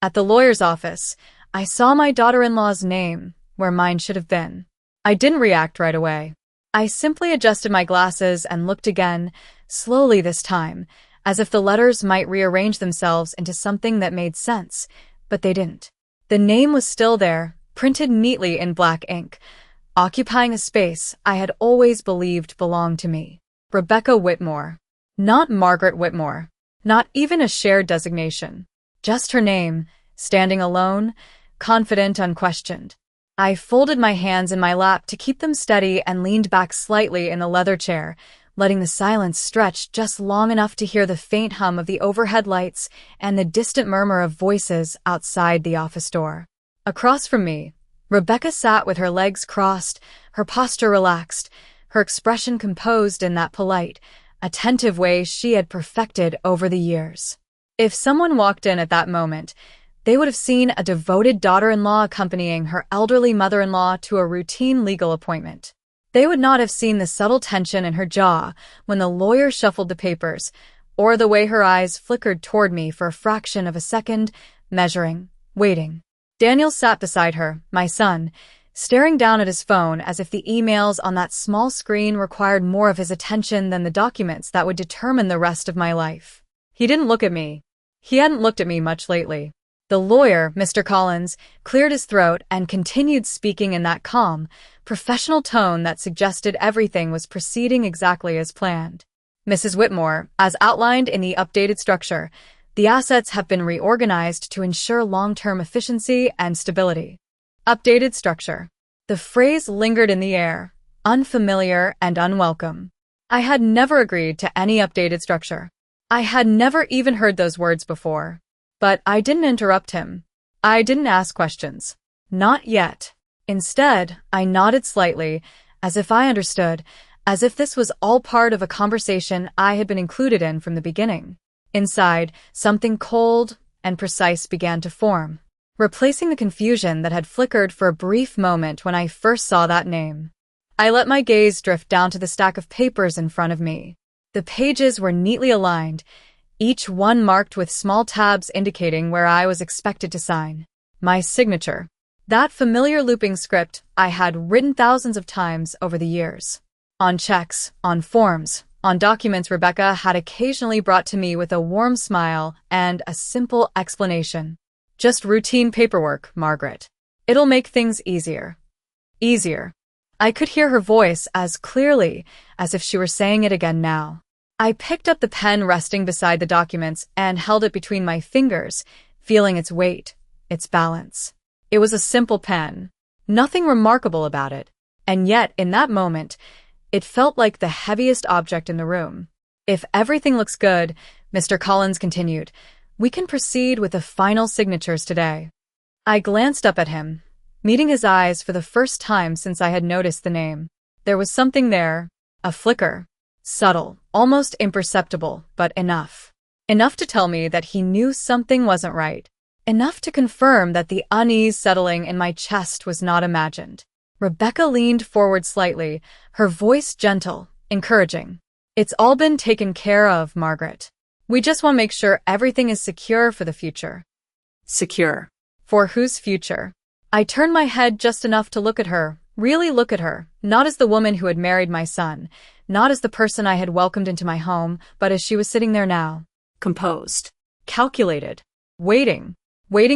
At the lawyer's office, I saw my daughter-in-law's name where mine should have been. I didn't react right away. I simply adjusted my glasses and looked again, slowly this time, as if the letters might rearrange themselves into something that made sense, but they didn't. The name was still there, printed neatly in black ink, occupying a space I had always believed belonged to me. Rebecca Whitmore. Not Margaret Whitmore. Not even a shared designation. Just her name, standing alone, confident, unquestioned. I folded my hands in my lap to keep them steady and leaned back slightly in the leather chair, letting the silence stretch just long enough to hear the faint hum of the overhead lights and the distant murmur of voices outside the office door. Across from me, Rebecca sat with her legs crossed, her posture relaxed, her expression composed in that polite, attentive way she had perfected over the years. If someone walked in at that moment, they would have seen a devoted daughter-in-law accompanying her elderly mother-in-law to a routine legal appointment. They would not have seen the subtle tension in her jaw when the lawyer shuffled the papers, or the way her eyes flickered toward me for a fraction of a second, measuring, waiting. Daniel sat beside her, my son, staring down at his phone as if the emails on that small screen required more of his attention than the documents that would determine the rest of my life. He didn't look at me. He hadn't looked at me much lately. The lawyer, Mr. Collins, cleared his throat and continued speaking in that calm, professional tone that suggested everything was proceeding exactly as planned. Mrs. Whitmore, as outlined in the updated structure, the assets have been reorganized to ensure long-term efficiency and stability. Updated structure. The phrase lingered in the air, unfamiliar and unwelcome. I had never agreed to any updated structure. I had never even heard those words before. But I didn't interrupt him. I didn't ask questions. Not yet. Instead, I nodded slightly, as if I understood, as if this was all part of a conversation I had been included in from the beginning. Inside, something cold and precise began to form, replacing the confusion that had flickered for a brief moment when I first saw that name. I let my gaze drift down to the stack of papers in front of me. The pages were neatly aligned, each one marked with small tabs indicating where I was expected to sign. My signature. That familiar looping script I had written thousands of times over the years. On checks, on forms, on documents Rebecca had occasionally brought to me with a warm smile and a simple explanation. Just routine paperwork, Margaret. It'll make things easier. Easier. I could hear her voice as clearly as if she were saying it again now. I picked up the pen resting beside the documents and held it between my fingers, feeling its weight, its balance. It was a simple pen, nothing remarkable about it, and yet, in that moment, it felt like the heaviest object in the room. If everything looks good, Mr. Collins continued, we can proceed with the final signatures today. I glanced up at him, meeting his eyes for the first time since I had noticed the name. There was something there, a flicker. Subtle, almost imperceptible, but enough. Enough to tell me that he knew something wasn't right. Enough to confirm that the unease settling in my chest was not imagined. Rebecca leaned forward slightly, her voice gentle, encouraging. It's all been taken care of, Margaret. We just want to make sure everything is secure for the future. Secure. For whose future? I turned my head just enough to look at her, really look at her, not as the woman who had married my son, not as the person I had welcomed into my home, but as she was sitting there now. Composed. Calculated. Waiting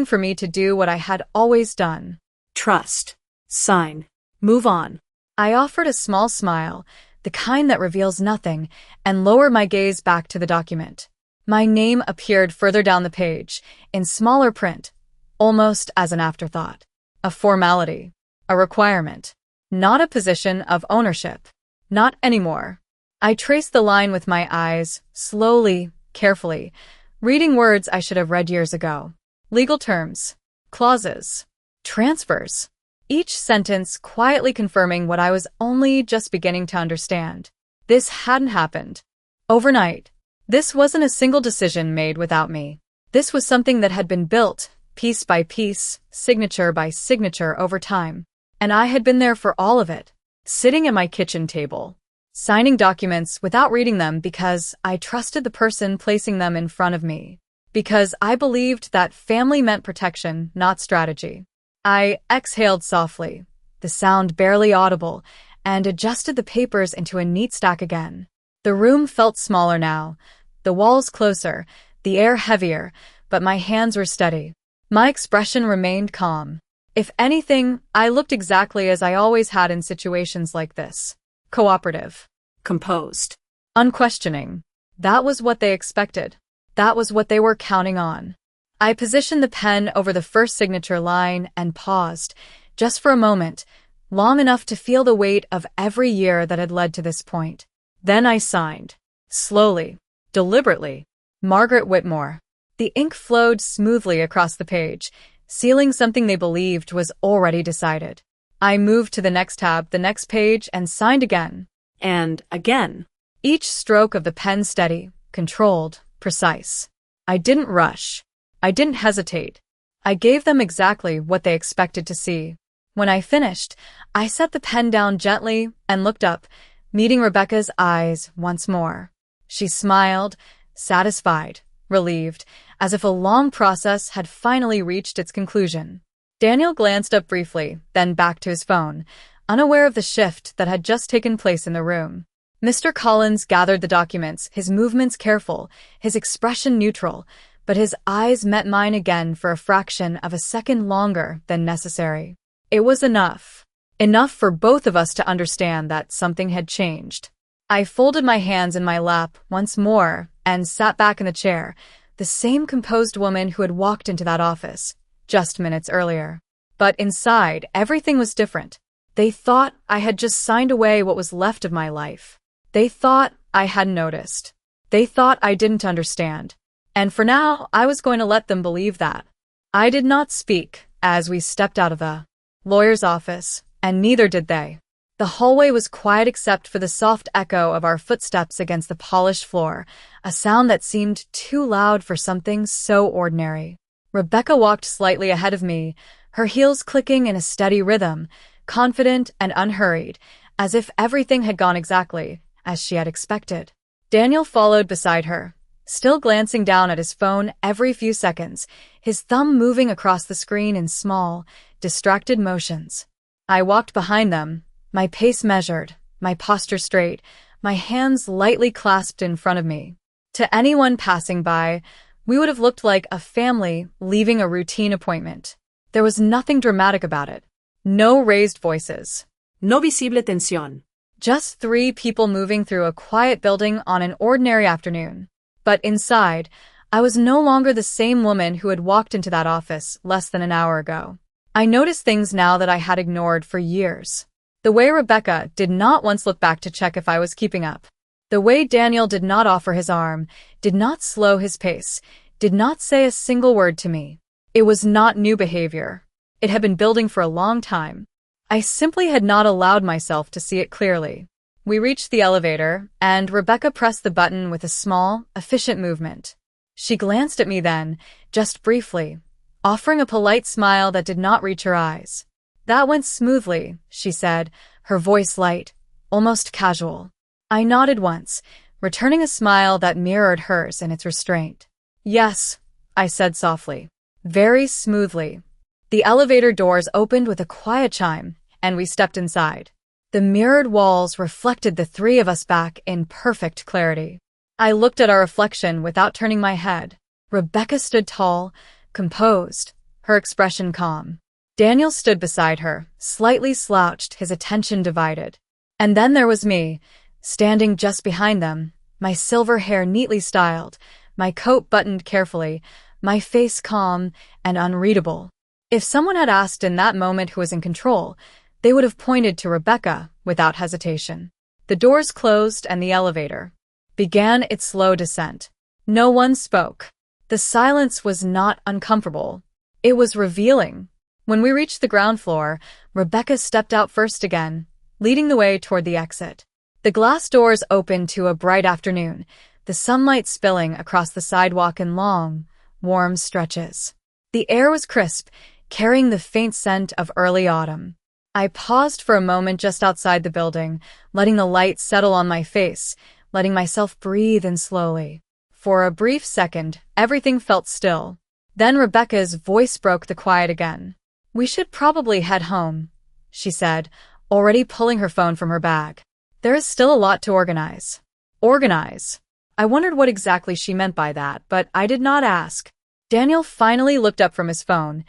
for me to do what I had always done. Trust. Sign. Move on. I offered a small smile, the kind that reveals nothing, and lowered my gaze back to the document. My name appeared further down the page, in smaller print, almost as an afterthought. A formality. A requirement. Not a position of ownership. Not anymore. I traced the line with my eyes, slowly, carefully, reading words I should have read years ago. Legal terms. Clauses. Transfers. Each sentence quietly confirming what I was only just beginning to understand. This hadn't happened overnight. This wasn't a single decision made without me. This was something that had been built, piece by piece, signature by signature over time. And I had been there for all of it. Sitting at my kitchen table, signing documents without reading them because I trusted the person placing them in front of me. because I believed that family meant protection, not strategy. I exhaled softly, the sound barely audible, and adjusted the papers into a neat stack again. The room felt smaller now, the walls closer, the air heavier, but my hands were steady. My expression remained calm. If anything, I looked exactly as I always had in situations like this. Cooperative. Composed. Unquestioning. That was what they expected. That was what they were counting on. I positioned the pen over the first signature line and paused, just for a moment, long enough to feel the weight of every year that had led to this point. Then I signed. Slowly, deliberately. Margaret Whitmore. The ink flowed smoothly across the page, sealing something they believed was already decided. I moved to the next tab, the next page, and signed again. And again. Each stroke of the pen steady, controlled, precise. I didn't rush. I didn't hesitate. I gave them exactly what they expected to see. When I finished, I set the pen down gently and looked up, meeting Rebecca's eyes once more. She smiled, satisfied, relieved, as if a long process had finally reached its conclusion. Daniel glanced up briefly, then back to his phone, unaware of the shift that had just taken place in the room. Mr. Collins gathered the documents, his movements careful, his expression neutral, but his eyes met mine again for a fraction of a second longer than necessary. It was enough. Enough for both of us to understand that something had changed. I folded my hands in my lap once more and sat back in the chair, the same composed woman who had walked into that office just minutes earlier. But inside, everything was different. They thought I had just signed away what was left of my life. They thought I hadn't noticed. They thought I didn't understand. And for now, I was going to let them believe that. I did not speak as we stepped out of the lawyer's office, and neither did they. The hallway was quiet except for the soft echo of our footsteps against the polished floor, a sound that seemed too loud for something so ordinary. Rebecca walked slightly ahead of me, her heels clicking in a steady rhythm, confident and unhurried, as if everything had gone exactly as she had expected. Daniel followed beside her, still glancing down at his phone every few seconds, his thumb moving across the screen in small, distracted motions. I walked behind them, my pace measured, my posture straight, my hands lightly clasped in front of me. To anyone passing by, we would have looked like a family leaving a routine appointment. There was nothing dramatic about it. No raised voices. No visible tensión. Just 3 people moving through a quiet building on an ordinary afternoon. But inside, I was no longer the same woman who had walked into that office less than an hour ago. I noticed things now that I had ignored for years. The way Rebecca did not once look back to check if I was keeping up. The way Daniel did not offer his arm, did not slow his pace, did not say a single word to me. It was not new behavior. It had been building for a long time. I simply had not allowed myself to see it clearly. We reached the elevator, and Rebecca pressed the button with a small, efficient movement. She glanced at me then, just briefly, offering a polite smile that did not reach her eyes. "That went smoothly," she said, her voice light, almost casual. I nodded once, returning a smile that mirrored hers in its restraint. "Yes," I said softly. Very smoothly. The elevator doors opened with a quiet chime, and we stepped inside. The mirrored walls reflected the 3 of us back in perfect clarity. I looked at our reflection without turning my head. Rebecca stood tall, composed, her expression calm. Daniel stood beside her, slightly slouched, his attention divided. And then there was me, standing just behind them, my silver hair neatly styled, my coat buttoned carefully, my face calm and unreadable. If someone had asked in that moment who was in control, they would have pointed to Rebecca without hesitation. The doors closed and the elevator began its slow descent. No one spoke. The silence was not uncomfortable. It was revealing. When we reached the ground floor, Rebecca stepped out first again, leading the way toward the exit. The glass doors opened to a bright afternoon, the sunlight spilling across the sidewalk in long, warm stretches. The air was crisp, carrying the faint scent of early autumn. I paused for a moment just outside the building, letting the light settle on my face, letting myself breathe in slowly. For a brief second, everything felt still. Then Rebecca's voice broke the quiet again. "We should probably head home," she said, already pulling her phone from her bag. "There is still a lot to organize." Organize? I wondered what exactly she meant by that, but I did not ask. Daniel finally looked up from his phone,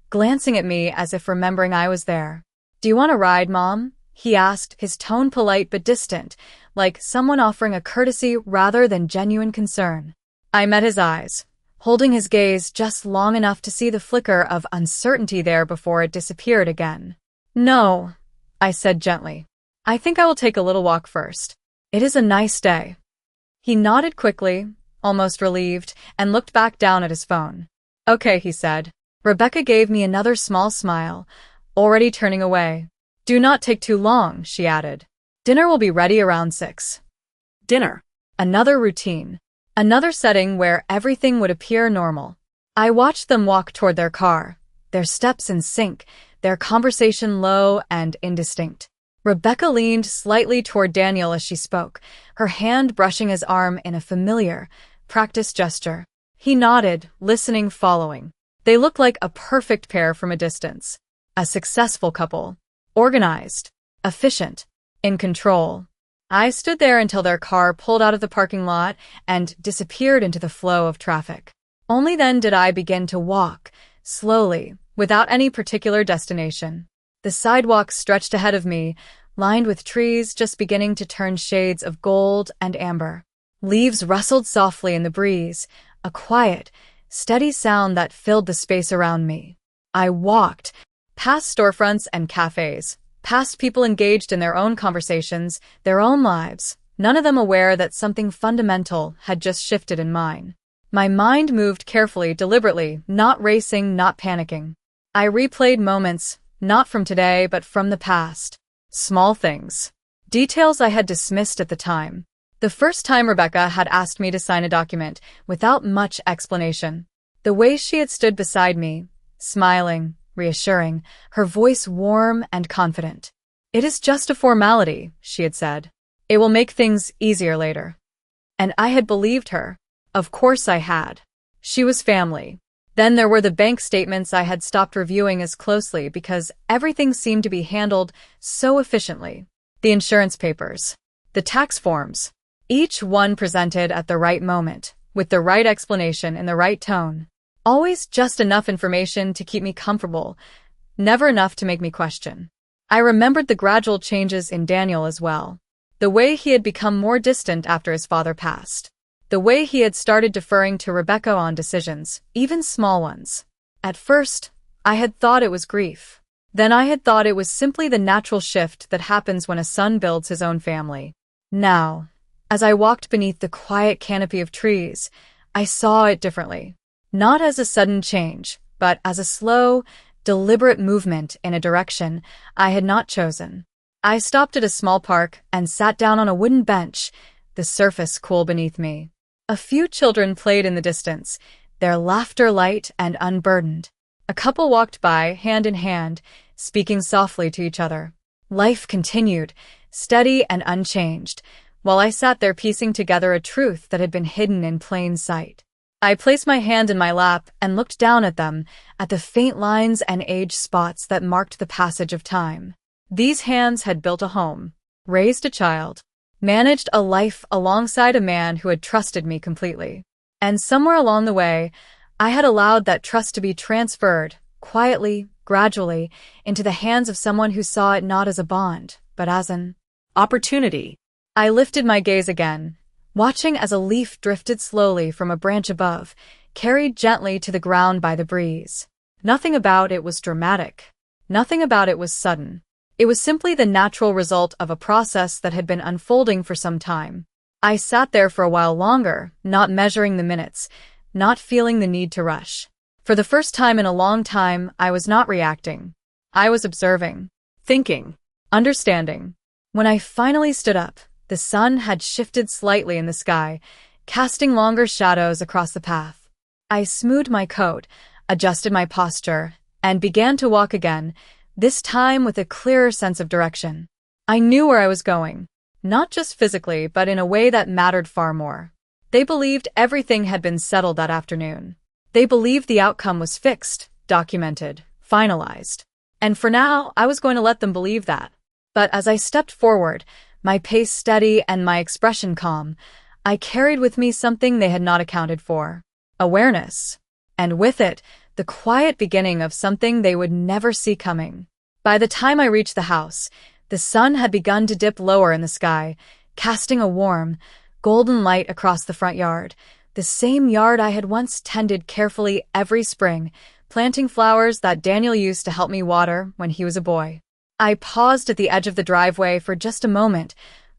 glancing at me as if remembering I was there. "Do you want a ride, Mom?" he asked, his tone polite but distant, like someone offering a courtesy rather than genuine concern. I met his eyes, holding his gaze just long enough to see the flicker of uncertainty there before it disappeared again. "No," I said gently. "I think I will take a little walk first. It is a nice day." He nodded quickly, almost relieved, and looked back down at his phone. "Okay," he said. Rebecca gave me another small smile, already turning away. "Do not take too long," she added. "Dinner will be ready around 6. Dinner. Another routine. Another setting where everything would appear normal. I watched them walk toward their car, their steps in sync, their conversation low and indistinct. Rebecca leaned slightly toward Daniel as she spoke, her hand brushing his arm in a familiar, practiced gesture. He nodded, listening, following. They looked like a perfect pair from a distance. A successful couple. Organized. Efficient. In control. I stood there until their car pulled out of the parking lot and disappeared into the flow of traffic. Only then did I begin to walk, slowly, without any particular destination. The sidewalk stretched ahead of me, lined with trees just beginning to turn shades of gold and amber. Leaves rustled softly in the breeze, a quiet, steady sound that filled the space around me. I walked, past storefronts and cafes, past people engaged in their own conversations, their own lives, none of them aware that something fundamental had just shifted in mine. My mind moved carefully, deliberately, not racing, not panicking. I replayed moments, not from today, but from the past. Small things. Details I had dismissed at the time. The first time Rebecca had asked me to sign a document, without much explanation. The way she had stood beside me, smiling, reassuring, her voice warm and confident. "It is just a formality," she had said. "It will make things easier later." And I had believed her. Of course I had. She was family. Then there were the bank statements I had stopped reviewing as closely because everything seemed to be handled so efficiently. The insurance papers. The tax forms. Each one presented at the right moment, with the right explanation in the right tone. Always just enough information to keep me comfortable, never enough to make me question. I remembered the gradual changes in Daniel as well. The way he had become more distant after his father passed. The way he had started deferring to Rebecca on decisions, even small ones. At first, I had thought it was grief. Then I had thought it was simply the natural shift that happens when a son builds his own family. Now, as I walked beneath the quiet canopy of trees, I saw it differently. Not as a sudden change, but as a slow, deliberate movement in a direction I had not chosen. I stopped at a small park and sat down on a wooden bench, the surface cool beneath me. A few children played in the distance, their laughter light and unburdened. A couple walked by, hand in hand, speaking softly to each other. Life continued, steady and unchanged, while I sat there piecing together a truth that had been hidden in plain sight. I placed my hand in my lap and looked down at them, at the faint lines and age spots that marked the passage of time. These hands had built a home, raised a child, managed a life alongside a man who had trusted me completely. And somewhere along the way, I had allowed that trust to be transferred, quietly, gradually, into the hands of someone who saw it not as a bond, but as an opportunity. I lifted my gaze again, watching as a leaf drifted slowly from a branch above, carried gently to the ground by the breeze. Nothing about it was dramatic. Nothing about it was sudden. It was simply the natural result of a process that had been unfolding for some time. I sat there for a while longer, not measuring the minutes, not feeling the need to rush. For the first time in a long time, I was not reacting. I was observing, thinking, understanding. When I finally stood up, the sun had shifted slightly in the sky, casting longer shadows across the path. I smoothed my coat, adjusted my posture, and began to walk again, this time with a clearer sense of direction. I knew where I was going, not just physically, but in a way that mattered far more. They believed everything had been settled that afternoon. They believed the outcome was fixed, documented, finalized. And for now, I was going to let them believe that. But as I stepped forward, my pace steady and my expression calm, I carried with me something they had not accounted for. Awareness. And with it, the quiet beginning of something they would never see coming. By the time I reached the house, the sun had begun to dip lower in the sky, casting a warm, golden light across the front yard, the same yard I had once tended carefully every spring, planting flowers that Daniel used to help me water when he was a boy. I paused at the edge of the driveway for just a moment,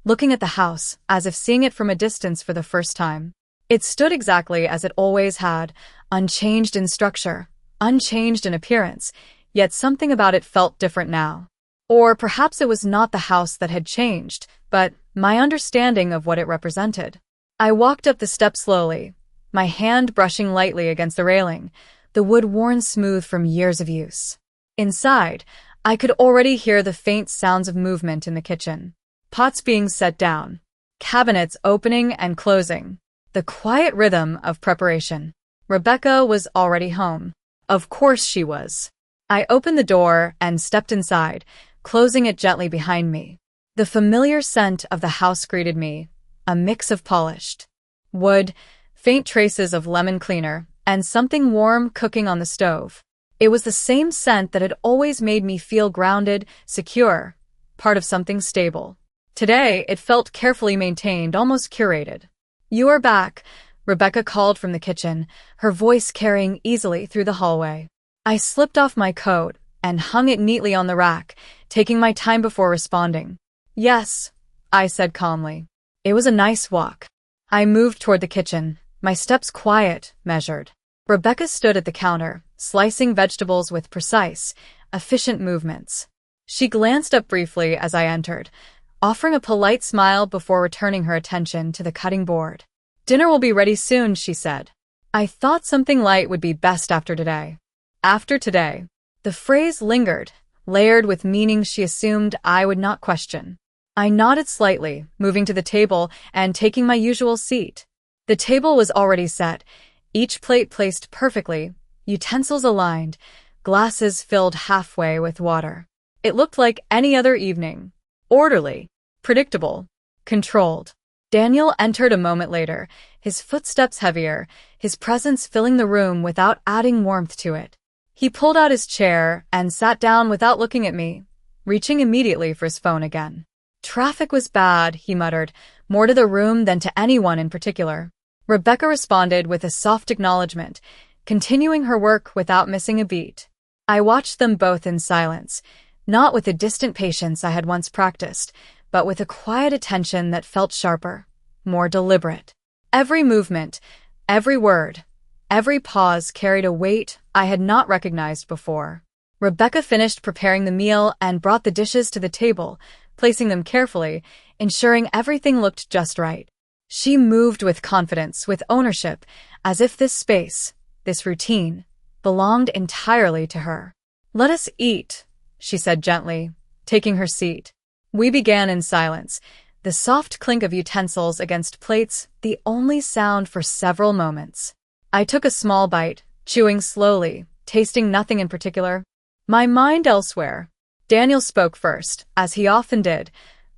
looking at the house as if seeing it from a distance for the first time. It stood exactly as it always had, unchanged in structure, unchanged in appearance, yet something about it felt different now. Or perhaps it was not the house that had changed, but my understanding of what it represented. I walked up the steps slowly, my hand brushing lightly against the railing, the wood worn smooth from years of use. Inside, I could already hear the faint sounds of movement in the kitchen. Pots being set down, cabinets opening and closing, the quiet rhythm of preparation. Rebecca was already home. Of course she was. I opened the door and stepped inside, closing it gently behind me. The familiar scent of the house greeted me, a mix of polished wood, faint traces of lemon cleaner, and something warm cooking on the stove. It was the same scent that had always made me feel grounded, secure, part of something stable. Today, it felt carefully maintained, almost curated. "You are back," Rebecca called from the kitchen, her voice carrying easily through the hallway. I slipped off my coat and hung it neatly on the rack, taking my time before responding. "Yes," I said calmly. "It was a nice walk." I moved toward the kitchen, my steps quiet, measured. Rebecca stood at the counter, slicing vegetables with precise, efficient movements. She glanced up briefly as I entered, offering a polite smile before returning her attention to the cutting board. "Dinner will be ready soon," she said. I thought something light would be best after today. After today. The phrase lingered, layered with meaning she assumed I would not question. I nodded slightly, moving to the table and taking my usual seat. The table was already set, each plate placed perfectly, utensils aligned, glasses filled halfway with water. It looked like any other evening. Orderly, predictable, controlled. Daniel entered a moment later, his footsteps heavier, his presence filling the room without adding warmth to it. He pulled out his chair and sat down without looking at me, reaching immediately for his phone again. "Traffic was bad," he muttered, more to the room than to anyone in particular. Rebecca responded with a soft acknowledgement, continuing her work without missing a beat. I watched them both in silence, not with the distant patience I had once practiced, but with a quiet attention that felt sharper, more deliberate. Every movement, every word, every pause carried a weight I had not recognized before. Rebecca finished preparing the meal and brought the dishes to the table, placing them carefully, ensuring everything looked just right. She moved with confidence, with ownership, as if this space, this routine, belonged entirely to her. "Let us eat," she said gently, taking her seat. We began in silence, the soft clink of utensils against plates the only sound for several moments. I took a small bite, chewing slowly, tasting nothing in particular. My mind elsewhere. Daniel spoke first, as he often did,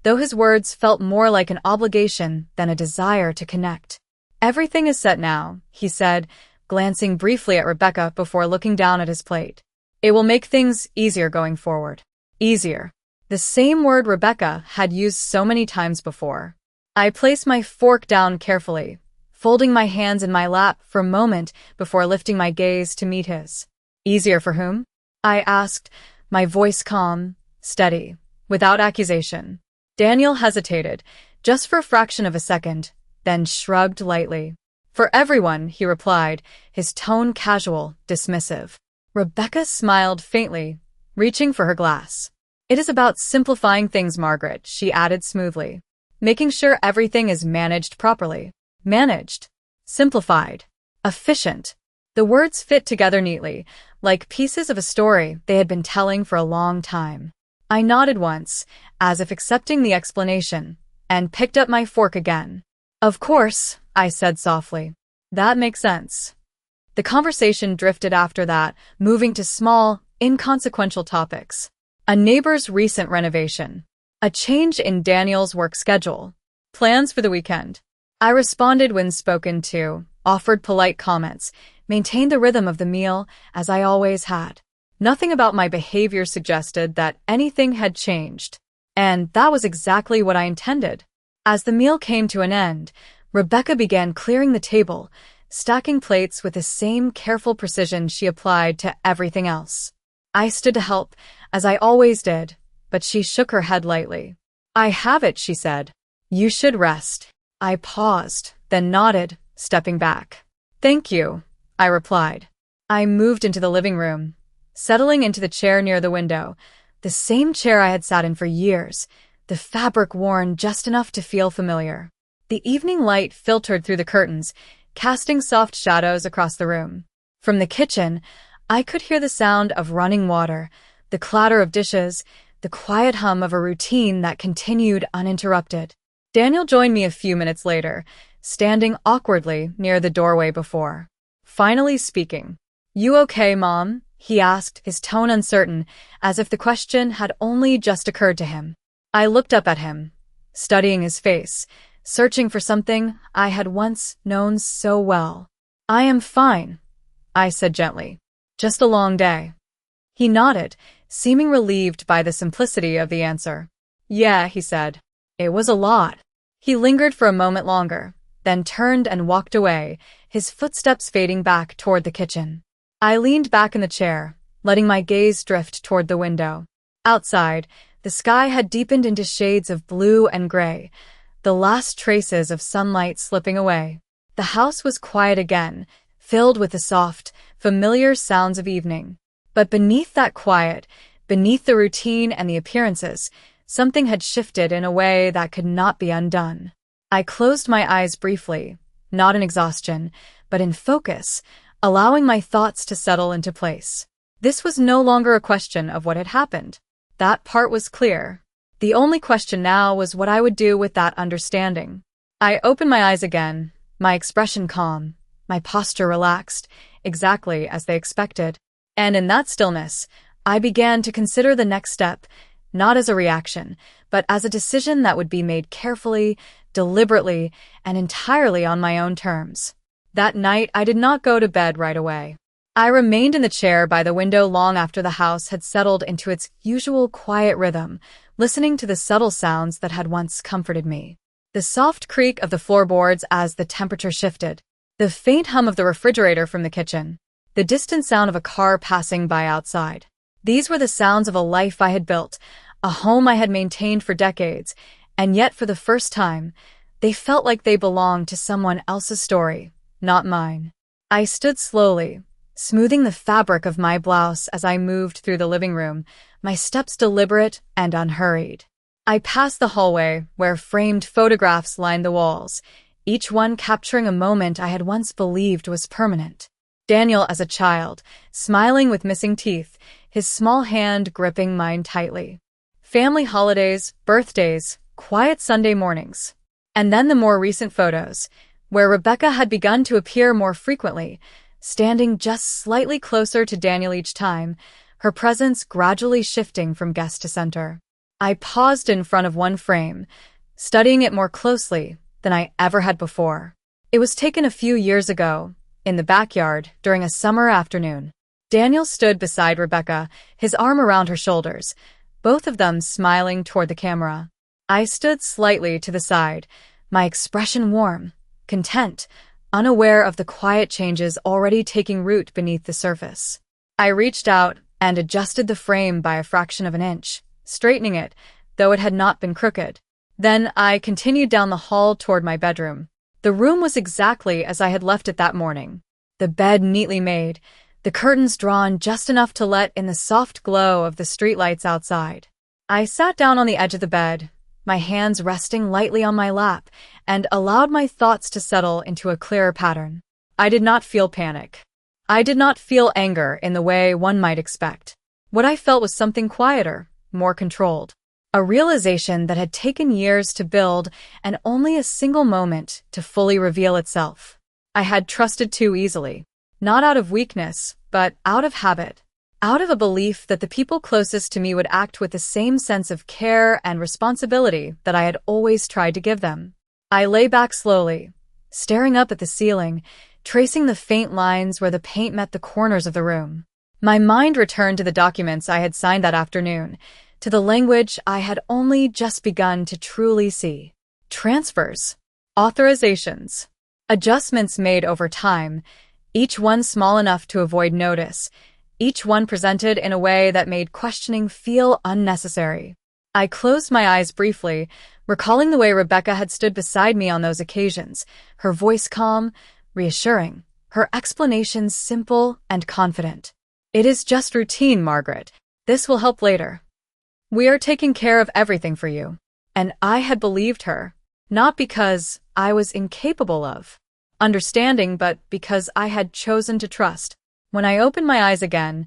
though his words felt more like an obligation than a desire to connect. "Everything is set now," he said, glancing briefly at Rebecca before looking down at his plate. "It will make things easier going forward." Easier. The same word Rebecca had used so many times before. I placed my fork down carefully, folding my hands in my lap for a moment before lifting my gaze to meet his. "Easier for whom?" I asked, my voice calm, steady, without accusation. Daniel hesitated, just for a fraction of a second, then shrugged lightly. "For everyone," he replied, his tone casual, dismissive. Rebecca smiled faintly, reaching for her glass. "It is about simplifying things, Margaret," she added smoothly. "Making sure everything is managed properly." Managed. Simplified. Efficient. The words fit together neatly, like pieces of a story they had been telling for a long time. I nodded once, as if accepting the explanation, and picked up my fork again. Of course, I said softly. That makes sense. The conversation drifted after that, moving to small, inconsequential topics. A neighbor's recent renovation. A change in Daniel's work schedule. Plans for the weekend. I responded when spoken to, offered polite comments, maintained the rhythm of the meal as I always had. Nothing about my behavior suggested that anything had changed. And that was exactly what I intended. As the meal came to an end, Rebecca began clearing the table, stacking plates with the same careful precision she applied to everything else. I stood to help, as I always did, but she shook her head lightly. I have it, she said. You should rest. I paused, then nodded, stepping back. Thank you, I replied. I moved into the living room, settling into the chair near the window, the same chair I had sat in for years, the fabric worn just enough to feel familiar. The evening light filtered through the curtains, casting soft shadows across the room. From the kitchen, I could hear the sound of running water, the clatter of dishes, the quiet hum of a routine that continued uninterrupted. Daniel joined me a few minutes later, standing awkwardly near the doorway before. Finally speaking. You okay, Mom? He asked, his tone uncertain, as if the question had only just occurred to him. I looked up at him, studying his face, searching for something I had once known so well. I am fine, I said gently. Just a long day. He nodded, seeming relieved by the simplicity of the answer. Yeah, he said. It was a lot. He lingered for a moment longer, then turned and walked away, his footsteps fading back toward the kitchen. I leaned back in the chair, letting my gaze drift toward the window. Outside, the sky had deepened into shades of blue and gray, the last traces of sunlight slipping away. The house was quiet again, filled with the soft, familiar sounds of evening. But beneath that quiet, beneath the routine and the appearances, something had shifted in a way that could not be undone. I closed my eyes briefly, not in exhaustion, but in focus, allowing my thoughts to settle into place. This was no longer a question of what had happened. That part was clear. The only question now was what I would do with that understanding. I opened my eyes again, my expression calm, my posture relaxed, exactly as they expected. And in that stillness, I began to consider the next step, not as a reaction, but as a decision that would be made carefully, deliberately, and entirely on my own terms. That night, I did not go to bed right away. I remained in the chair by the window long after the house had settled into its usual quiet rhythm, listening to the subtle sounds that had once comforted me. The soft creak of the floorboards as the temperature shifted, the faint hum of the refrigerator from the kitchen, the distant sound of a car passing by outside. These were the sounds of a life I had built, a home I had maintained for decades, and yet for the first time, they felt like they belonged to someone else's story, not mine. I stood slowly, smoothing the fabric of my blouse as I moved through the living room, my steps deliberate and unhurried. I passed the hallway where framed photographs lined the walls, each one capturing a moment I had once believed was permanent. Daniel as a child, smiling with missing teeth, his small hand gripping mine tightly. Family holidays, birthdays, quiet Sunday mornings. And then the more recent photos, where Rebecca had begun to appear more frequently, standing just slightly closer to Daniel each time, her presence gradually shifting from guest to center. I paused in front of one frame, studying it more closely than I ever had before. It was taken a few years ago, in the backyard, during a summer afternoon. Daniel stood beside Rebecca, his arm around her shoulders, both of them smiling toward the camera. I stood slightly to the side, my expression warm, content, unaware of the quiet changes already taking root beneath the surface. I reached out and adjusted the frame by a fraction of an inch, straightening it, though it had not been crooked. Then I continued down the hall toward my bedroom. The room was exactly as I had left it that morning. The bed neatly made, the curtains drawn just enough to let in the soft glow of the streetlights outside. I sat down on the edge of the bed, my hands resting lightly on my lap, and allowed my thoughts to settle into a clearer pattern. I did not feel panic. I did not feel anger in the way one might expect. What I felt was something quieter, more controlled. A A realization that had taken years to build and only a single moment to fully reveal itself. I had trusted too easily. Not out of weakness, but out of habit. Out of a belief that the people closest to me would act with the same sense of care and responsibility that I had always tried to give them. I lay back slowly, staring up at the ceiling, tracing the faint lines where the paint met the corners of the room. My mind returned to the documents I had signed that afternoon, to the language I had only just begun to truly see. Transfers, authorizations, adjustments made over time, each one small enough to avoid notice, each one presented in a way that made questioning feel unnecessary. I closed my eyes briefly, recalling the way Rebecca had stood beside me on those occasions, her voice calm, reassuring, her explanations simple and confident. "It is just routine, Margaret. This will help later. We are taking care of everything for you." And I had believed her, not because I was incapable of understanding, but because I had chosen to trust. When I opened my eyes again,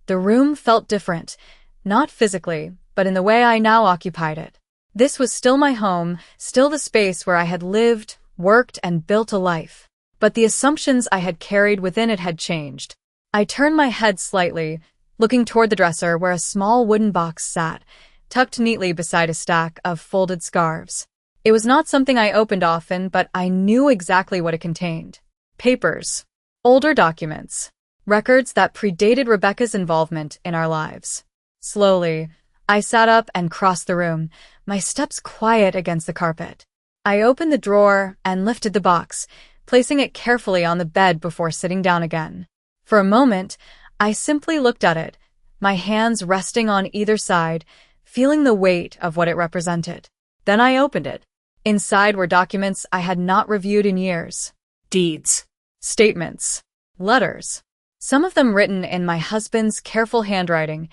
the room felt different, not physically, but in the way I now occupied it. This was still my home, still the space where I had lived, worked, and built a life. But the assumptions I had carried within it had changed. I turned my head slightly, looking toward the dresser where a small wooden box sat, tucked neatly beside a stack of folded scarves. It was not something I opened often, but I knew exactly what it contained. Papers, older documents, records that predated Rebecca's involvement in our lives. Slowly, I sat up and crossed the room, my steps quiet against the carpet. I opened the drawer and lifted the box, placing it carefully on the bed before sitting down again. For a moment, I simply looked at it, my hands resting on either side, feeling the weight of what it represented. Then I opened it. Inside were documents I had not reviewed in years. Deeds. Statements. Letters. Some of them written in my husband's careful handwriting,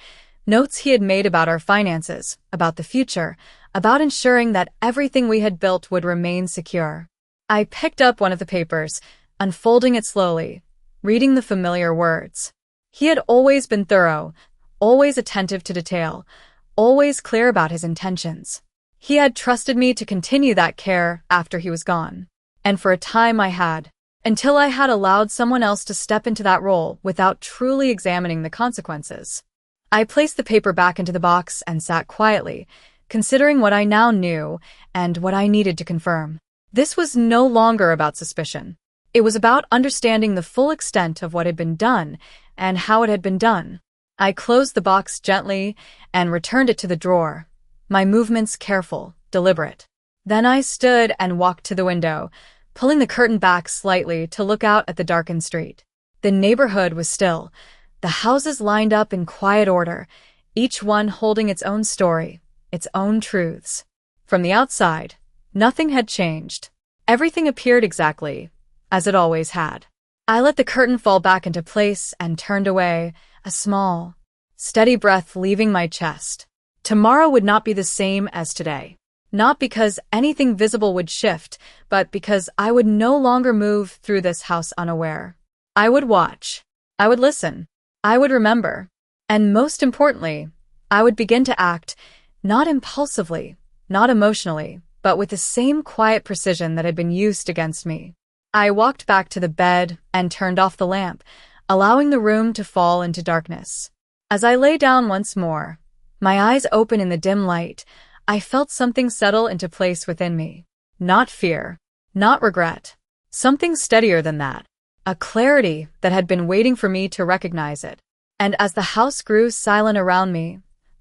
notes he had made about our finances, about the future, about ensuring that everything we had built would remain secure. I picked up one of the papers, unfolding it slowly, reading the familiar words. He had always been thorough, always attentive to detail, always clear about his intentions. He had trusted me to continue that care after he was gone. And for a time I had, until I had allowed someone else to step into that role without truly examining the consequences. I placed the paper back into the box and sat quietly, considering what I now knew and what I needed to confirm. This was no longer about suspicion. It was about understanding the full extent of what had been done and how it had been done. I closed the box gently and returned it to the drawer, my movements careful, deliberate. Then I stood and walked to the window, pulling the curtain back slightly to look out at the darkened street. The neighborhood was still, the houses lined up in quiet order, each one holding its own story, its own truths. From the outside, nothing had changed. Everything appeared exactly as it always had. I let the curtain fall back into place and turned away, a small, steady breath leaving my chest. Tomorrow would not be the same as today. Not because anything visible would shift, but because I would no longer move through this house unaware. I would watch. I would listen. I would remember. And most importantly, I would begin to act, not impulsively, not emotionally, but with the same quiet precision that had been used against me. I walked back to the bed and turned off the lamp, allowing the room to fall into darkness. As I lay down once more, my eyes open in the dim light, I felt something settle into place within me. Not fear, not regret, something steadier than that. A clarity that had been waiting for me to recognize it. And as the house grew silent around me,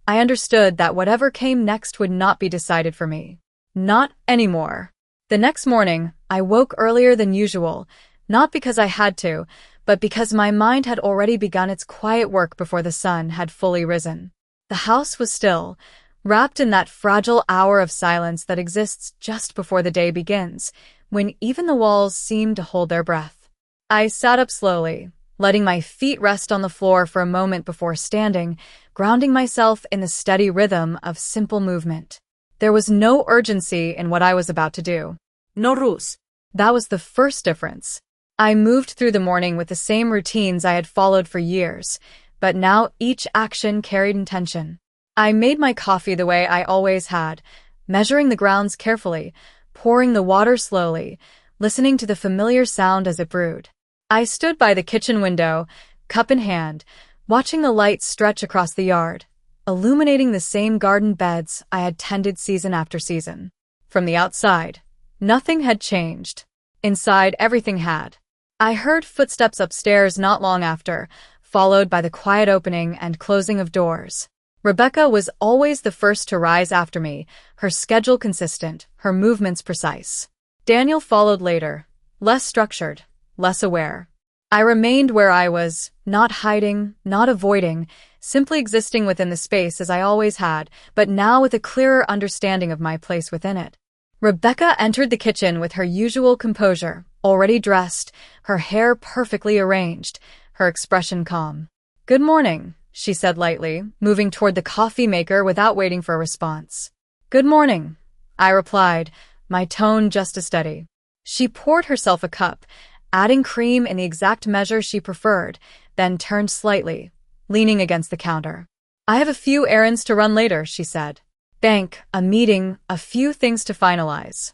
I understood that whatever came next would not be decided for me. Not anymore. The next morning, I woke earlier than usual, not because I had to, but because my mind had already begun its quiet work before the sun had fully risen. The house was still, wrapped in that fragile hour of silence that exists just before the day begins, when even the walls seem to hold their breath. I sat up slowly, letting my feet rest on the floor for a moment before standing, grounding myself in the steady rhythm of simple movement. There was no urgency in what I was about to do. No ruse. That was the first difference. I moved through the morning with the same routines I had followed for years, but now each action carried intention. I made my coffee the way I always had, measuring the grounds carefully, pouring the water slowly, listening to the familiar sound as it brewed. I stood by the kitchen window, cup in hand, watching the light stretch across the yard, illuminating the same garden beds I had tended season after season. From the outside, nothing had changed. Inside, everything had. I heard footsteps upstairs not long after, followed by the quiet opening and closing of doors. Rebecca was always the first to rise after me, her schedule consistent, her movements precise. Daniel followed later, less structured, less aware. I remained where I was, not hiding, not avoiding, simply existing within the space as I always had, but now with a clearer understanding of my place within it. Rebecca entered the kitchen with her usual composure, already dressed, her hair perfectly arranged, her expression calm. "Good morning," she said lightly, moving toward the coffee maker without waiting for a response. "Good morning," I replied, my tone just as steady. She poured herself a cup, adding cream in the exact measure she preferred, then turned slightly, leaning against the counter. "I have a few errands to run later," she said. "Bank, a meeting, a few things to finalize."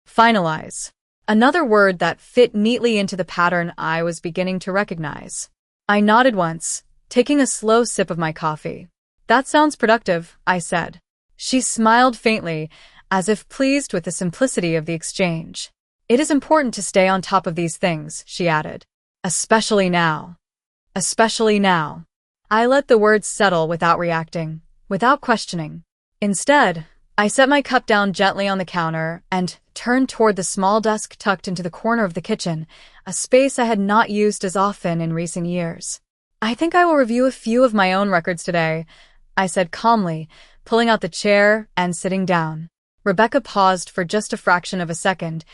Finalize. Another word that fit neatly into the pattern I was beginning to recognize. I nodded once, taking a slow sip of my coffee. "That sounds productive," I said. She smiled faintly, as if pleased with the simplicity of the exchange. "It is important to stay on top of these things," she added. "Especially now." Especially now. I let the words settle without reacting, without questioning. Instead, I set my cup down gently on the counter and turned toward the small desk tucked into the corner of the kitchen, a space I had not used as often in recent years. "I think I will review a few of my own records today," I said calmly, pulling out the chair and sitting down. Rebecca paused for just a fraction of a second,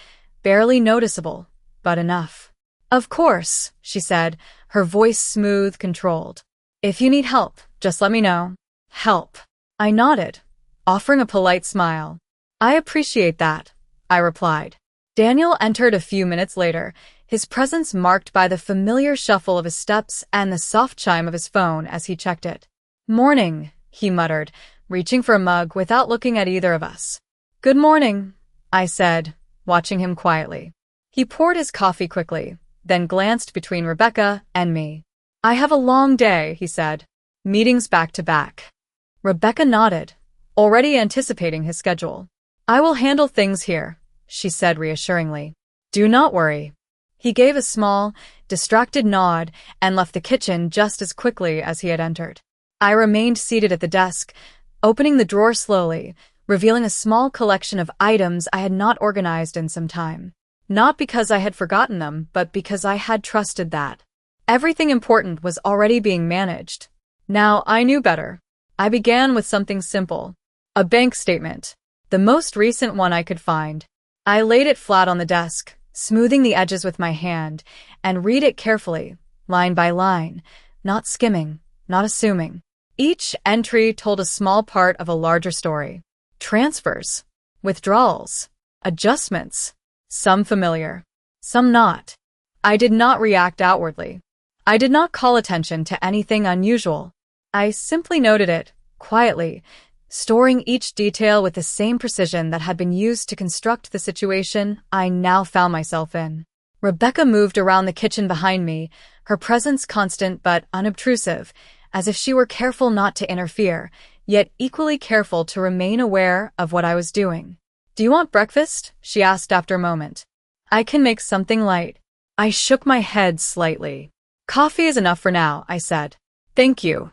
barely noticeable, but enough. "Of course," she said, her voice smooth, controlled. "If you need help, just let me know." "Help." I nodded, offering a polite smile. "I appreciate that," I replied. Daniel entered a few minutes later, his presence marked by the familiar shuffle of his steps and the soft chime of his phone as he checked it. "Morning," he muttered, reaching for a mug without looking at either of us. "Good morning," I said, watching him quietly. He poured his coffee quickly, then glanced between Rebecca and me. "I have a long day," he said. "Meetings back to back." Rebecca nodded, already anticipating his schedule. "I will handle things here," she said reassuringly. "Do not worry." He gave a small, distracted nod and left the kitchen just as quickly as he had entered. I remained seated at the desk, opening the drawer slowly, revealing a small collection of items I had not organized in some time. Not because I had forgotten them, but because I had trusted that everything important was already being managed. Now I knew better. I began with something simple. A bank statement. The most recent one I could find. I laid it flat on the desk, smoothing the edges with my hand, and read it carefully, line by line, not skimming, not assuming. Each entry told a small part of a larger story. Transfers, withdrawals, adjustments, some familiar, some not. I did not react outwardly. I did not call attention to anything unusual. I simply noted it, quietly, storing each detail with the same precision that had been used to construct the situation I now found myself in. Rebecca moved around the kitchen behind me, her presence constant but unobtrusive, as if she were careful not to interfere, yet equally careful to remain aware of what I was doing. "Do you want breakfast?" she asked after a moment. "I can make something light." I shook my head slightly. "Coffee is enough for now," I said. "Thank you."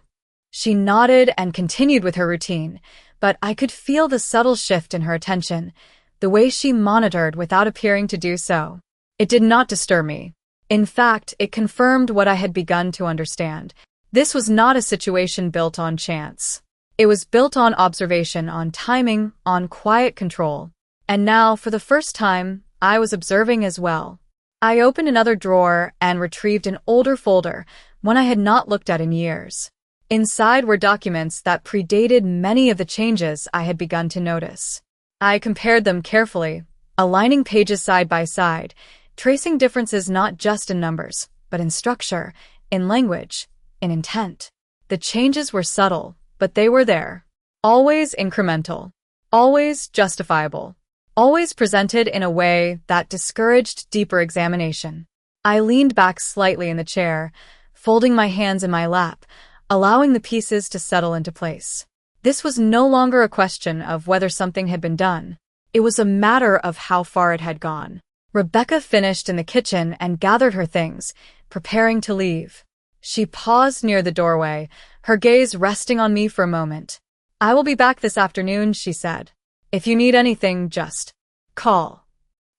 She nodded and continued with her routine, but I could feel the subtle shift in her attention, the way she monitored without appearing to do so. It did not disturb me. In fact, it confirmed what I had begun to understand. This was not a situation built on chance. It was built on observation, on timing, on quiet control. And now, for the first time, I was observing as well. I opened another drawer and retrieved an older folder, one I had not looked at in years. Inside were documents that predated many of the changes I had begun to notice. I compared them carefully, aligning pages side by side, tracing differences not just in numbers, but in structure, in language, in intent. The changes were subtle, but they were there. Always incremental. Always justifiable. Always presented in a way that discouraged deeper examination. I leaned back slightly in the chair, folding my hands in my lap, allowing the pieces to settle into place. This was no longer a question of whether something had been done. It was a matter of how far it had gone. Rebecca finished in the kitchen and gathered her things, preparing to leave. She paused near the doorway, her gaze resting on me for a moment. "I will be back this afternoon," she said. "If you need anything, just call."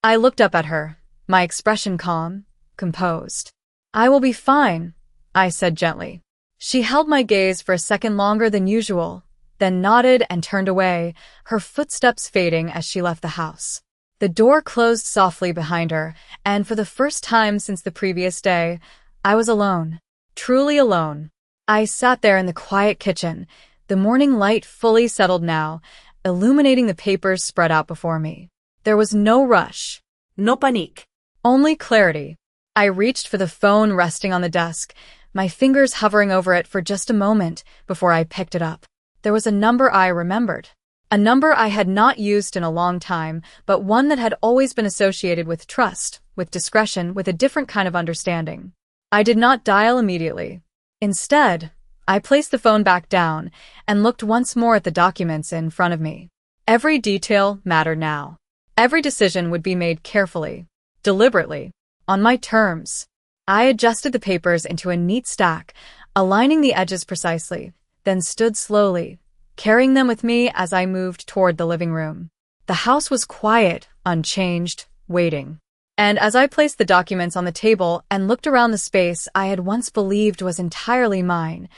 I looked up at her, my expression calm, composed. "I will be fine," I said gently. She held my gaze for a second longer than usual, then nodded and turned away, her footsteps fading as she left the house. The door closed softly behind her, and for the first time since the previous day, I was alone. Truly alone. I sat there in the quiet kitchen, the morning light fully settled now, illuminating the papers spread out before me. There was no rush. No panique. Only clarity. I reached for the phone resting on the desk, my fingers hovering over it for just a moment before I picked it up. There was a number I remembered. A number I had not used in a long time, but one that had always been associated with trust, with discretion, with a different kind of understanding. I did not dial immediately. Instead, I placed the phone back down and looked once more at the documents in front of me. Every detail mattered now. Every decision would be made carefully, deliberately, on my terms. I adjusted the papers into a neat stack, aligning the edges precisely, then stood slowly, carrying them with me as I moved toward the living room. The house was quiet, unchanged, waiting. And as I placed the documents on the table and looked around the space I had once believed was entirely mine,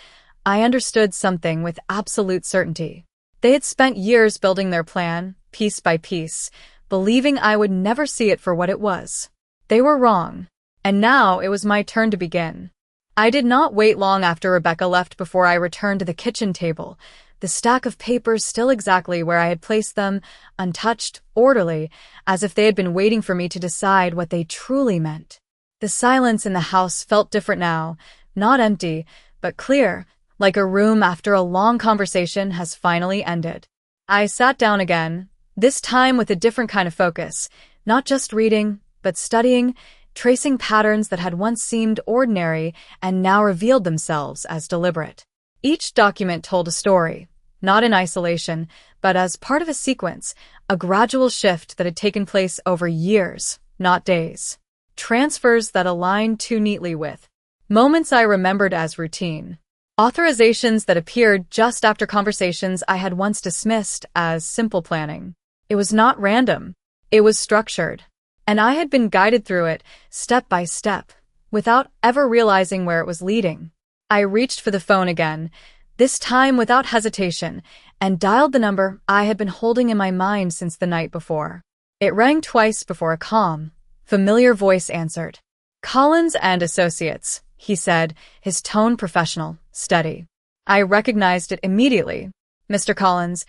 I understood something with absolute certainty. They had spent years building their plan, piece by piece, believing I would never see it for what it was. They were wrong. And now it was my turn to begin. I did not wait long after Rebecca left before I returned to the kitchen table, the stack of papers still exactly where I had placed them, untouched, orderly, as if they had been waiting for me to decide what they truly meant. The silence in the house felt different now, not empty, but clear, like a room after a long conversation has finally ended. I sat down again, this time with a different kind of focus, not just reading, but studying, tracing patterns that had once seemed ordinary and now revealed themselves as deliberate. Each document told a story, not in isolation, but as part of a sequence, a gradual shift that had taken place over years, not days. Transfers that aligned too neatly with moments I remembered as routine. Authorizations that appeared just after conversations I had once dismissed as simple planning. It was not random. It was structured. And I had been guided through it, step by step, without ever realizing where it was leading. I reached for the phone again, this time without hesitation, and dialed the number I had been holding in my mind since the night before. It rang twice before a calm, familiar voice answered. "Collins and Associates," he said, his tone professional, steady. I recognized it immediately. "Mr. Collins,"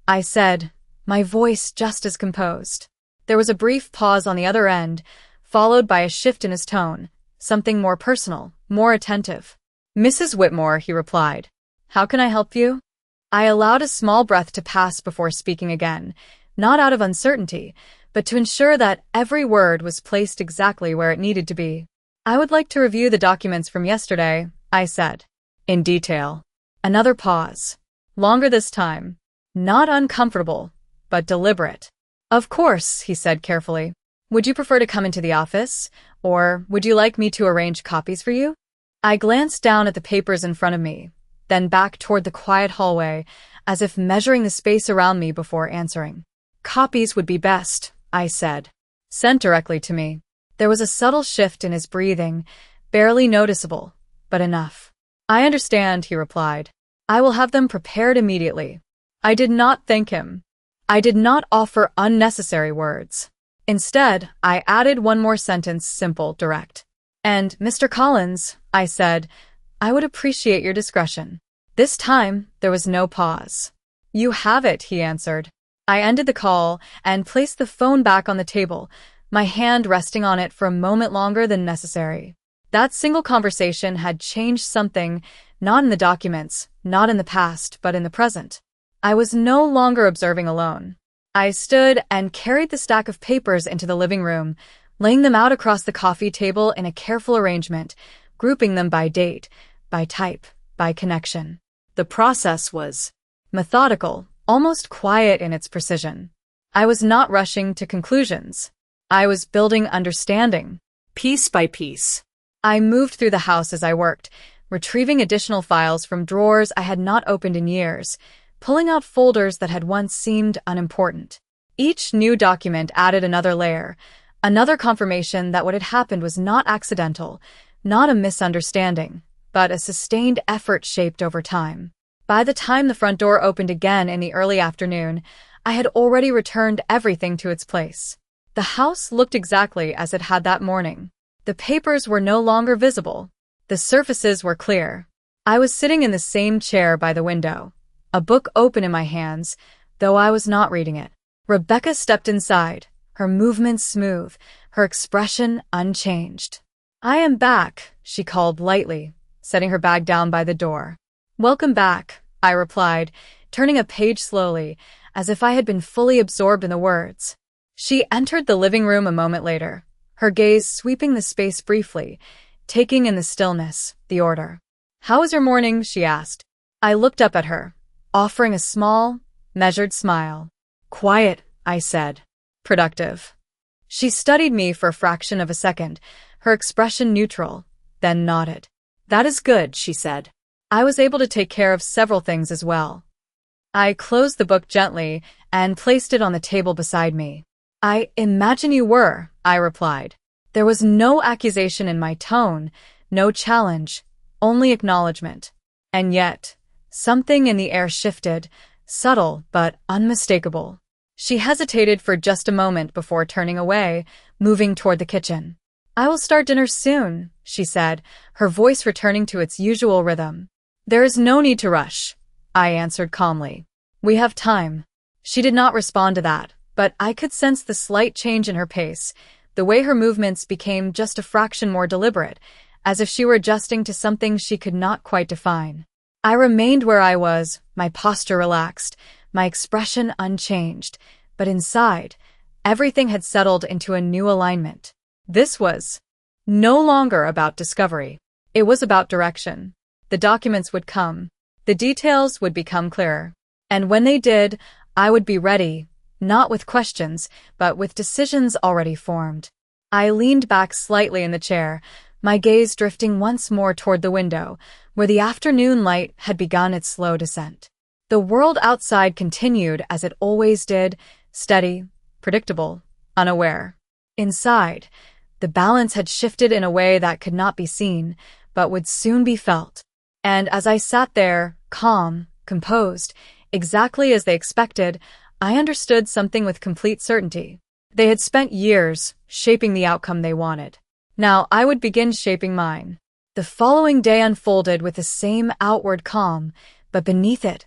I said, my voice just as composed. There was a brief pause on the other end, followed by a shift in his tone, something more personal, more attentive. "Mrs. Whitmore," he replied. "How can I help you?" I allowed a small breath to pass before speaking again, not out of uncertainty, but to ensure that every word was placed exactly where it needed to be. "I would like to review the documents from yesterday," I said. "In detail." Another pause. Longer this time. Not uncomfortable, but deliberate. "Of course," he said carefully. "Would you prefer to come into the office, or would you like me to arrange copies for you?" I glanced down at the papers in front of me, then back toward the quiet hallway, as if measuring the space around me before answering. "Copies would be best," I said. "Sent directly to me." There was a subtle shift in his breathing, barely noticeable, but enough. "I understand," he replied. "I will have them prepared immediately." I did not thank him. I did not offer unnecessary words. Instead, I added one more sentence, simple, direct. "And, Mr. Collins," I said, "I would appreciate your discretion." This time, there was no pause. "You have it," he answered. I ended the call and placed the phone back on the table, my hand resting on it for a moment longer than necessary. That single conversation had changed something, not in the documents, not in the past, but in the present. I was no longer observing alone. I stood and carried the stack of papers into the living room, laying them out across the coffee table in a careful arrangement, grouping them by date, by type, by connection. The process was methodical, almost quiet in its precision. I was not rushing to conclusions. I was building understanding. Piece by piece. I moved through the house as I worked, retrieving additional files from drawers I had not opened in years, pulling out folders that had once seemed unimportant. Each new document added another layer, another confirmation that what had happened was not accidental, not a misunderstanding, but a sustained effort shaped over time. By the time the front door opened again in the early afternoon, I had already returned everything to its place. The house looked exactly as it had that morning. The papers were no longer visible. The surfaces were clear. I was sitting in the same chair by the window, a book open in my hands, though I was not reading it. Rebecca stepped inside, her movements smooth, her expression unchanged. "I am back," she called lightly, setting her bag down by the door. "Welcome back," I replied, turning a page slowly, as if I had been fully absorbed in the words. She entered the living room a moment later, her gaze sweeping the space briefly, taking in the stillness, the order. "How was your morning?" she asked. I looked up at her, offering a small, measured smile. "Quiet," I said. "Productive." She studied me for a fraction of a second, her expression neutral, then nodded. "That is good," she said. I was able to take care of several things as well. I closed the book gently and placed it on the table beside me. "I imagine you were," I replied. There was no accusation in my tone, no challenge, only acknowledgement. And yet, something in the air shifted, subtle but unmistakable. She hesitated for just a moment before turning away, moving toward the kitchen. "I will start dinner soon," she said, her voice returning to its usual rhythm. "There is no need to rush," I answered calmly. "We have time." She did not respond to that, but I could sense the slight change in her pace, the way her movements became just a fraction more deliberate, as if she were adjusting to something she could not quite define. I remained where I was, my posture relaxed, my expression unchanged, but inside, everything had settled into a new alignment. This was no longer about discovery. It was about direction. The documents would come. The details would become clearer. And when they did, I would be ready, not with questions, but with decisions already formed. I leaned back slightly in the chair, my gaze drifting once more toward the window, where the afternoon light had begun its slow descent. The world outside continued as it always did, steady, predictable, unaware. Inside, the balance had shifted in a way that could not be seen, but would soon be felt. And as I sat there, calm, composed, exactly as they expected, I understood something with complete certainty. They had spent years shaping the outcome they wanted. Now I would begin shaping mine. The following day unfolded with the same outward calm, but beneath it,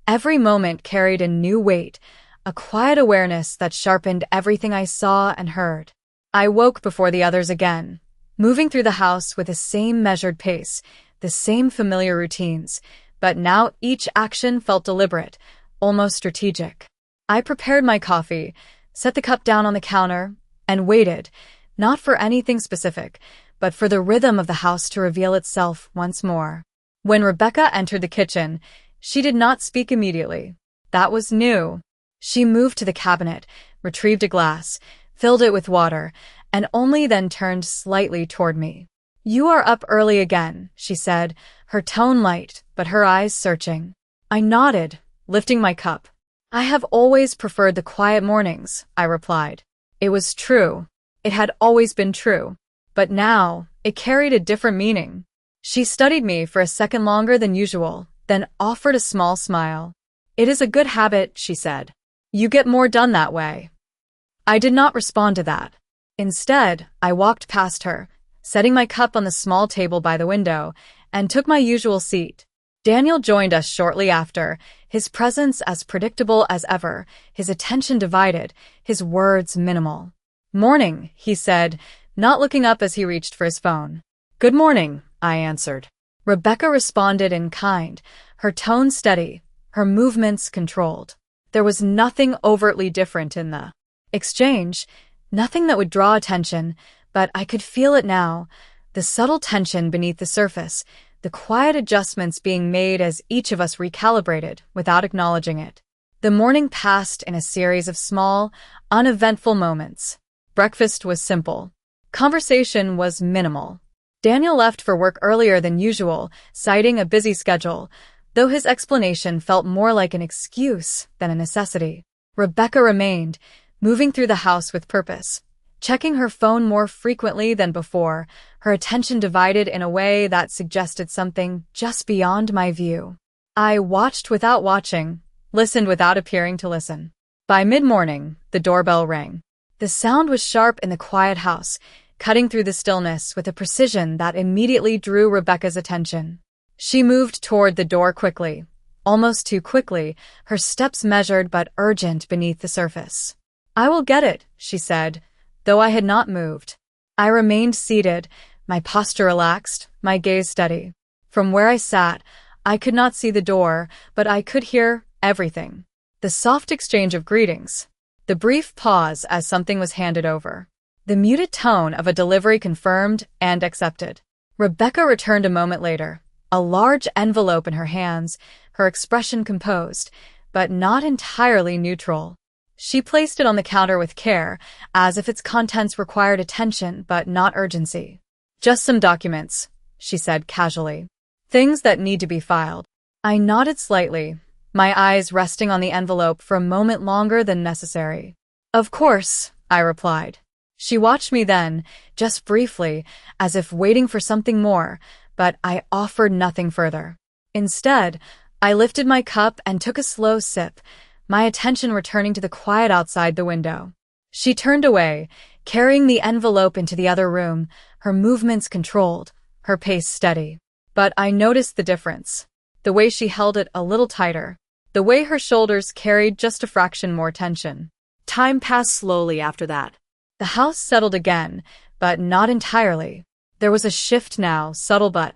every moment carried a new weight, a quiet awareness that sharpened everything I saw and heard. I woke before the others again, moving through the house with the same measured pace, the same familiar routines, but now each action felt deliberate, almost strategic. I prepared my coffee, set the cup down on the counter, and waited, not for anything specific, but for the rhythm of the house to reveal itself once more. When Rebecca entered the kitchen, she did not speak immediately. That was new. She moved to the cabinet, retrieved a glass, filled it with water, and only then turned slightly toward me. "You are up early again," she said, her tone light, but her eyes searching. I nodded, lifting my cup. "I have always preferred the quiet mornings," I replied. It was true. It had always been true. But now, it carried a different meaning. She studied me for a second longer than usual, then offered a small smile. "It is a good habit," she said. "You get more done that way." I did not respond to that. Instead, I walked past her, setting my cup on the small table by the window, and took my usual seat. Daniel joined us shortly after, his presence as predictable as ever, his attention divided, his words minimal. "Morning," he said, not looking up as he reached for his phone. Good morning, I answered. Rebecca responded in kind, her tone steady, her movements controlled. There was nothing overtly different in the exchange, nothing that would draw attention, but I could feel it now, the subtle tension beneath the surface, the quiet adjustments being made as each of us recalibrated without acknowledging it. The morning passed in a series of small, uneventful moments. Breakfast was simple. Conversation was minimal. Daniel left for work earlier than usual, citing a busy schedule, though his explanation felt more like an excuse than a necessity. Rebecca remained, moving through the house with purpose. Checking her phone more frequently than before, her attention divided in a way that suggested something just beyond my view. I watched without watching, listened without appearing to listen. By mid-morning, the doorbell rang. The sound was sharp in the quiet house, cutting through the stillness with a precision that immediately drew Rebecca's attention. She moved toward the door quickly, almost too quickly, her steps measured but urgent beneath the surface. "I will get it," she said, though I had not moved. I remained seated, my posture relaxed, my gaze steady. From where I sat, I could not see the door, but I could hear everything. The soft exchange of greetings, the brief pause as something was handed over, the muted tone of a delivery confirmed and accepted. Rebecca returned a moment later, a large envelope in her hands, her expression composed, but not entirely neutral. She placed it on the counter with care, as if its contents required attention but not urgency. "Just some documents," she said casually. "Things that need to be filed." I nodded slightly, my eyes resting on the envelope for a moment longer than necessary. "Of course," I replied. She watched me then, just briefly, as if waiting for something more, but I offered nothing further. Instead, I lifted my cup and took a slow sip, my attention returning to the quiet outside the window. She turned away, carrying the envelope into the other room, her movements controlled, her pace steady. But I noticed the difference. The way she held it a little tighter, the way her shoulders carried just a fraction more tension. Time passed slowly after that. The house settled again, but not entirely. There was a shift now, subtle but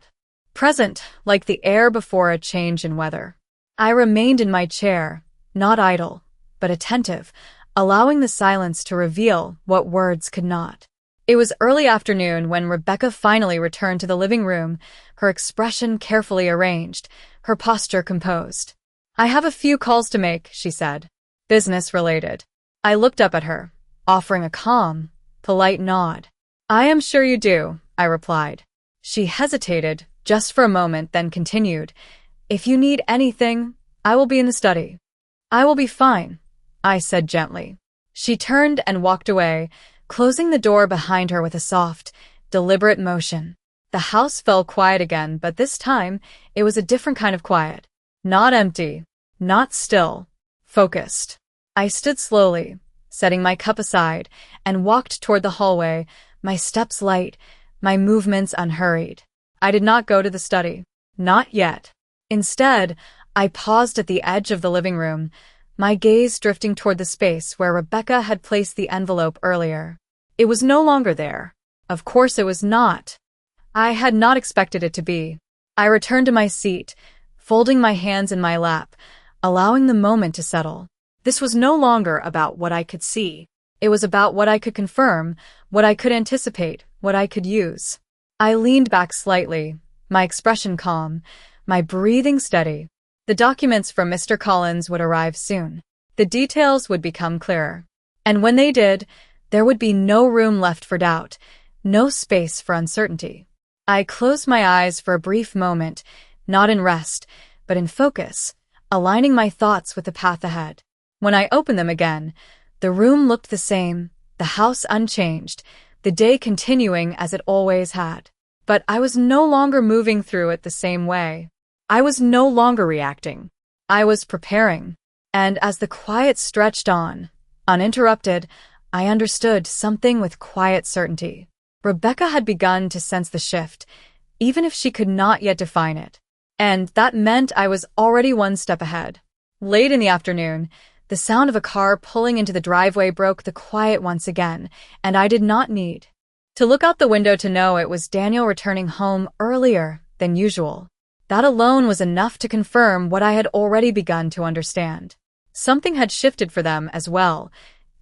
present, like the air before a change in weather. I remained in my chair, not idle, but attentive, allowing the silence to reveal what words could not. It was early afternoon when Rebecca finally returned to the living room, her expression carefully arranged, her posture composed. "I have a few calls to make," she said. "Business-related." I looked up at her, offering a calm, polite nod. "I am sure you do," I replied. She hesitated, just for a moment, then continued, "If you need anything, I will be in the study." "I will be fine," I said gently. She turned and walked away, closing the door behind her with a soft, deliberate motion. The house fell quiet again, but this time it was a different kind of quiet. Not empty, not still, focused. I stood slowly, setting my cup aside, and walked toward the hallway, my steps light, my movements unhurried. I did not go to the study. Not yet. Instead, I paused at the edge of the living room, my gaze drifting toward the space where Rebecca had placed the envelope earlier. It was no longer there. Of course it was not. I had not expected it to be. I returned to my seat, folding my hands in my lap, allowing the moment to settle. This was no longer about what I could see. It was about what I could confirm, what I could anticipate, what I could use. I leaned back slightly, my expression calm, my breathing steady. The documents from Mr. Collins would arrive soon. The details would become clearer. And when they did, there would be no room left for doubt, no space for uncertainty. I closed my eyes for a brief moment, not in rest, but in focus, aligning my thoughts with the path ahead. When I opened them again, the room looked the same, the house unchanged, the day continuing as it always had. But I was no longer moving through it the same way. I was no longer reacting. I was preparing. And as the quiet stretched on, uninterrupted, I understood something with quiet certainty. Rebecca had begun to sense the shift, even if she could not yet define it. And that meant I was already one step ahead. Late in the afternoon, the sound of a car pulling into the driveway broke the quiet once again, and I did not need To look out the window to know it was Daniel returning home earlier than usual. That alone was enough to confirm what I had already begun to understand. Something had shifted for them as well,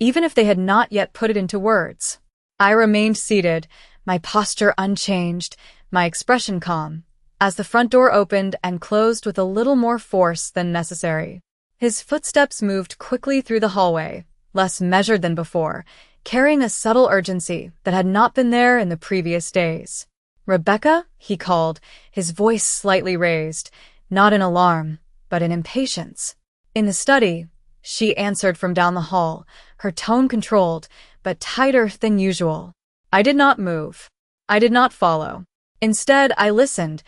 even if they had not yet put it into words. I remained seated, my posture unchanged, my expression calm, as the front door opened and closed with a little more force than necessary. His footsteps moved quickly through the hallway, less measured than before, carrying a subtle urgency that had not been there in the previous days. "Rebecca?" he called, his voice slightly raised, not in alarm, but in impatience. In the study, she answered from down the hall, her tone controlled, but tighter than usual. I did not move. I did not follow. Instead, I listened,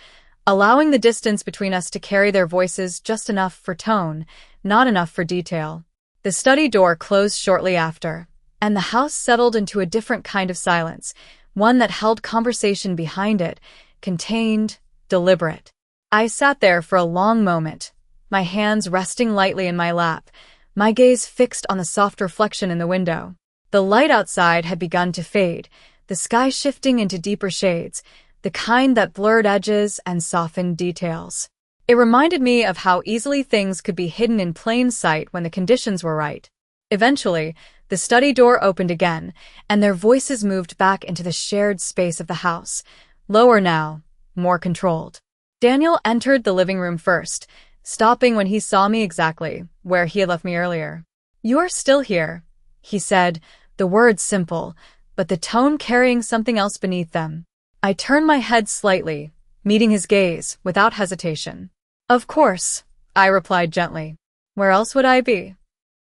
allowing the distance between us to carry their voices just enough for tone, not enough for detail. The study door closed shortly after, and the house settled into a different kind of silence, one that held conversation behind it, contained, deliberate. I sat there for a long moment, my hands resting lightly in my lap, my gaze fixed on the soft reflection in the window. The light outside had begun to fade, the sky shifting into deeper shades, the kind that blurred edges and softened details. It reminded me of how easily things could be hidden in plain sight when the conditions were right. Eventually, the study door opened again, and their voices moved back into the shared space of the house, lower now, more controlled. Daniel entered the living room first, stopping when he saw me exactly where he had left me earlier. "You are still here," he said, the words simple, but the tone carrying something else beneath them. I turned my head slightly, meeting his gaze without hesitation. "Of course," I replied gently. "Where else would I be?"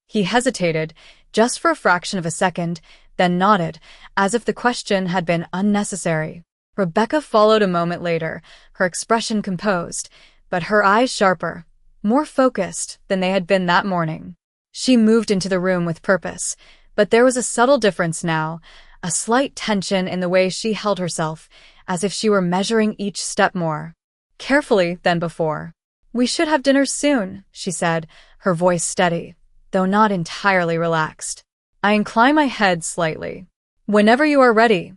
He hesitated, just for a fraction of a second, then nodded, as if the question had been unnecessary. Rebecca followed a moment later, her expression composed, but her eyes sharper, more focused than they had been that morning. She moved into the room with purpose, but there was a subtle difference now, a slight tension in the way she held herself, as if she were measuring each step more carefully than before. "We should have dinner soon," she said, her voice steady, though not entirely relaxed. I inclined my head slightly. "Whenever you are ready,"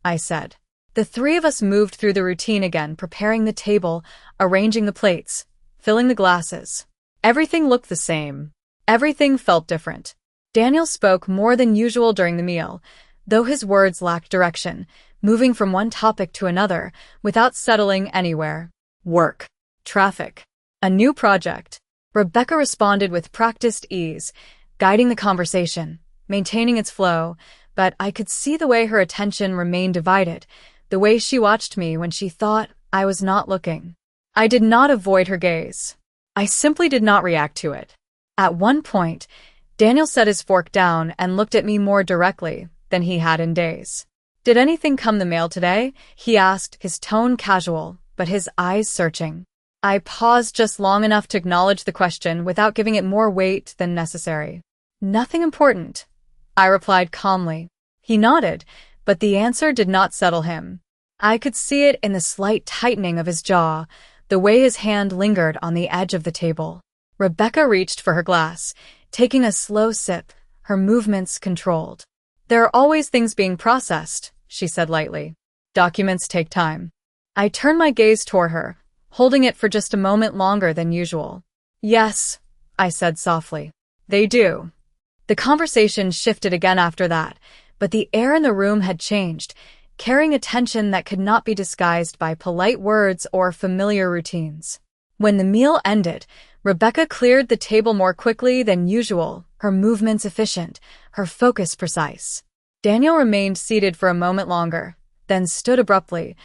I said. The three of us moved through the routine again, preparing the table, arranging the plates, filling the glasses. Everything looked the same. Everything felt different. Daniel spoke more than usual during the meal, though his words lacked direction, moving from one topic to another without settling anywhere. Work, traffic, a new project. Rebecca responded with practiced ease, guiding the conversation, maintaining its flow, but I could see the way her attention remained divided, the way she watched me when she thought I was not looking. I did not avoid her gaze. I simply did not react to it. At one point, Daniel set his fork down and looked at me more directly than he had in days. "Did anything come the mail today?" he asked, his tone casual, but his eyes searching. I paused just long enough to acknowledge the question without giving it more weight than necessary. "Nothing important," I replied calmly. He nodded, but the answer did not settle him. I could see it in the slight tightening of his jaw, the way his hand lingered on the edge of the table. Rebecca reached for her glass, taking a slow sip, her movements controlled. "There are always things being processed," she said lightly. "Documents take time." I turned my gaze toward her, holding it for just a moment longer than usual. "Yes," I said softly. "They do." The conversation shifted again after that, but the air in the room had changed, carrying a tension that could not be disguised by polite words or familiar routines. When the meal ended, Rebecca cleared the table more quickly than usual, her movements efficient, her focus precise. Daniel remained seated for a moment longer, then stood abruptly,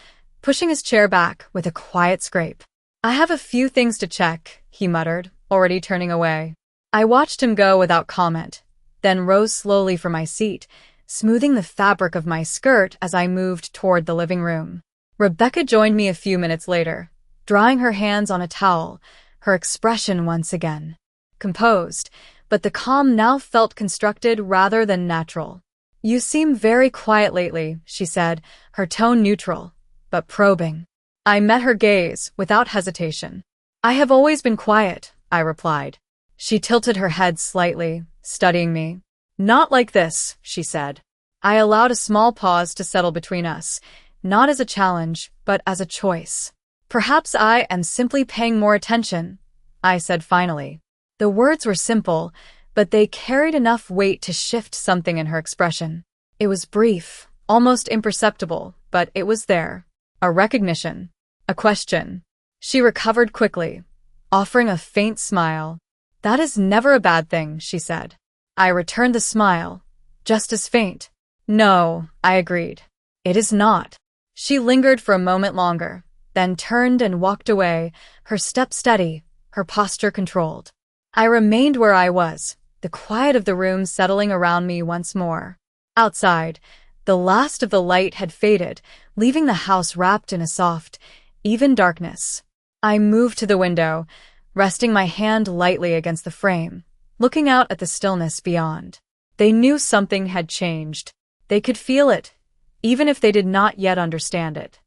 pushing his chair back with a quiet scrape. "I have a few things to check," he muttered, already turning away. I watched him go without comment, then rose slowly from my seat, smoothing the fabric of my skirt as I moved toward the living room. Rebecca joined me a few minutes later, drying her hands on a towel, her expression once again composed, but the calm now felt constructed rather than natural. "You seem very quiet lately," she said, her tone neutral, but probing. I met her gaze without hesitation. "I have always been quiet," I replied. She tilted her head slightly, studying me. "Not like this," she said. I allowed a small pause to settle between us, not as a challenge, but as a choice. Perhaps I am simply paying more attention, I said finally. The words were simple, but they carried enough weight to shift something in her expression. It was brief, almost imperceptible, but it was there. A recognition. A question. She recovered quickly, offering a faint smile. That is never a bad thing, she said. I returned the smile, just as faint. No, I agreed. It is not. She lingered for a moment longer, then turned and walked away, her step steady, her posture controlled. I remained where I was, the quiet of the room settling around me once more. Outside, the last of the light had faded, leaving the house wrapped in a soft, even darkness. I moved to the window, resting my hand lightly against the frame, looking out at the stillness beyond. They knew something had changed. They could feel it, even if they did not yet understand it.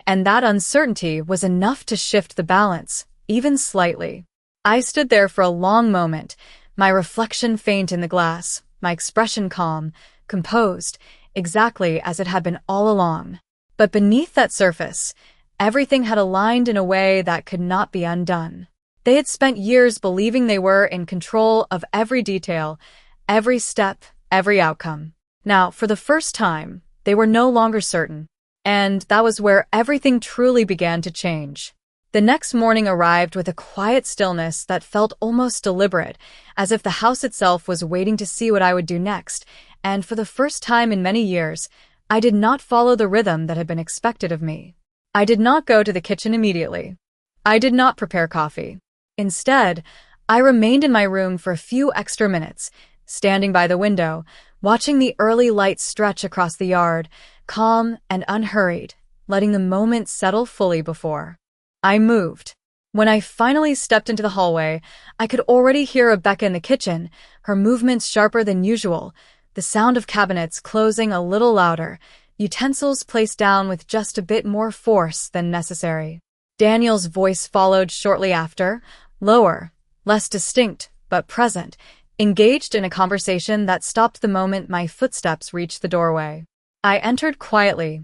And that uncertainty was enough to shift the balance, even slightly. I stood there for a long moment, my reflection faint in the glass, my expression calm, composed, exactly as it had been all along. But beneath that surface, everything had aligned in a way that could not be undone. They had spent years believing they were in control of every detail, every step, every outcome. Now, for the first time, they were no longer certain. And that was where everything truly began to change. The next morning arrived with a quiet stillness that felt almost deliberate, as if the house itself was waiting to see what I would do next, and for the first time in many years, I did not follow the rhythm that had been expected of me. I did not go to the kitchen immediately. I did not prepare coffee. Instead, I remained in my room for a few extra minutes, standing by the window, watching the early light stretch across the yard, calm and unhurried, letting the moment settle fully before I moved. When I finally stepped into the hallway, I could already hear Rebecca in the kitchen, her movements sharper than usual, the sound of cabinets closing a little louder, utensils placed down with just a bit more force than necessary. Daniel's voice followed shortly after, lower, less distinct, but present, engaged in a conversation that stopped the moment my footsteps reached the doorway. I entered quietly,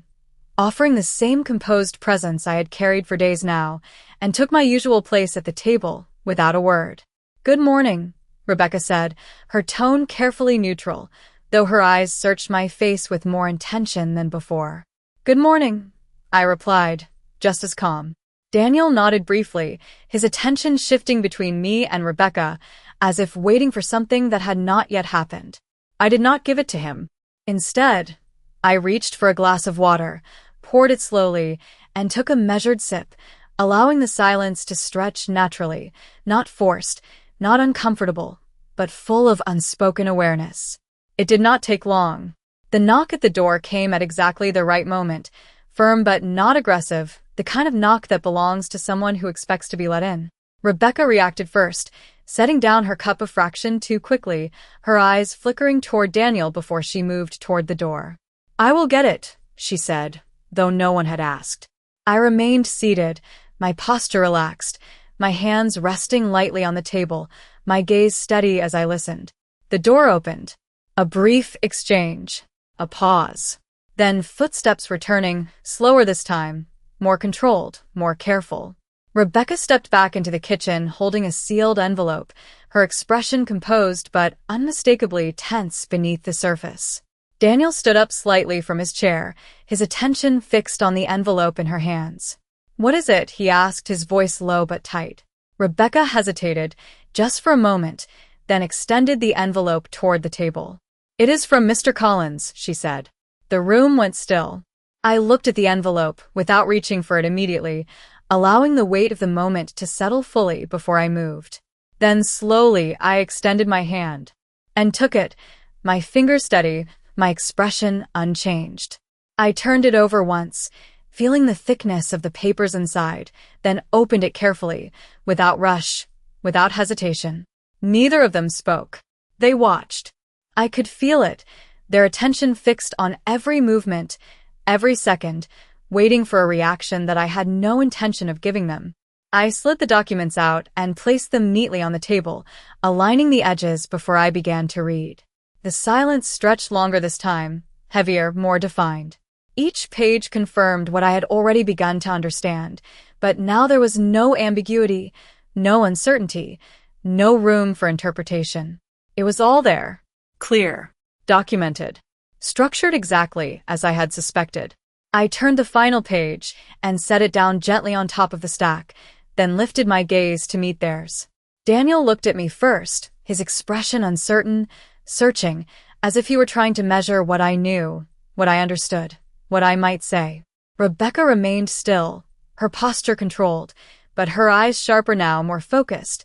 offering the same composed presence I had carried for days now, and took my usual place at the table without a word. "Good morning," Rebecca said, her tone carefully neutral, though her eyes searched my face with more intention than before. "Good morning," I replied, just as calm. Daniel nodded briefly, his attention shifting between me and Rebecca, as if waiting for something that had not yet happened. I did not give it to him. Instead, I reached for a glass of water, poured it slowly, and took a measured sip, allowing the silence to stretch naturally, not forced, not uncomfortable, but full of unspoken awareness. It did not take long. The knock at the door came at exactly the right moment, firm but not aggressive, the kind of knock that belongs to someone who expects to be let in. Rebecca reacted first, setting down her cup a fraction too quickly, her eyes flickering toward Daniel before she moved toward the door. "I will get it," she said, though no one had asked. I remained seated, my posture relaxed, my hands resting lightly on the table, my gaze steady as I listened. The door opened. A brief exchange. A pause. Then footsteps returning, slower this time, more controlled, more careful. Rebecca stepped back into the kitchen holding a sealed envelope, her expression composed but unmistakably tense beneath the surface. Daniel stood up slightly from his chair, his attention fixed on the envelope in her hands. "What is it?" he asked, his voice low but tight. Rebecca hesitated, just for a moment, then extended the envelope toward the table. "It is from Mr. Collins," she said. The room went still. I looked at the envelope, without reaching for it immediately, allowing the weight of the moment to settle fully before I moved. Then slowly I extended my hand and took it, my fingers steady, my expression unchanged. I turned it over once, feeling the thickness of the papers inside, then opened it carefully, without rush, without hesitation. Neither of them spoke. They watched. I could feel it, their attention fixed on every movement, every second, waiting for a reaction that I had no intention of giving them. I slid the documents out and placed them neatly on the table, aligning the edges before I began to read. The silence stretched longer this time, heavier, more defined. Each page confirmed what I had already begun to understand, but now there was no ambiguity, no uncertainty, no room for interpretation. It was all there. Clear. Documented. Structured exactly as I had suspected. I turned the final page and set it down gently on top of the stack, then lifted my gaze to meet theirs. Daniel looked at me first, his expression uncertain, searching, as if he were trying to measure what I knew, what I understood, what I might say. Rebecca remained still, her posture controlled, but her eyes sharper now, more focused,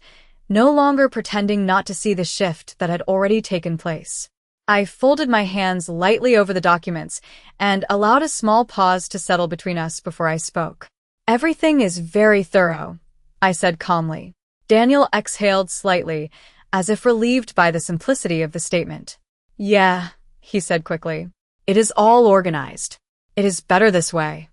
no longer pretending not to see the shift that had already taken place. I folded my hands lightly over the documents and allowed a small pause to settle between us before I spoke. "Everything is very thorough," I said calmly. Daniel exhaled slightly, as if relieved by the simplicity of the statement. "Yeah," he said quickly. "It is all organized. It is better this way."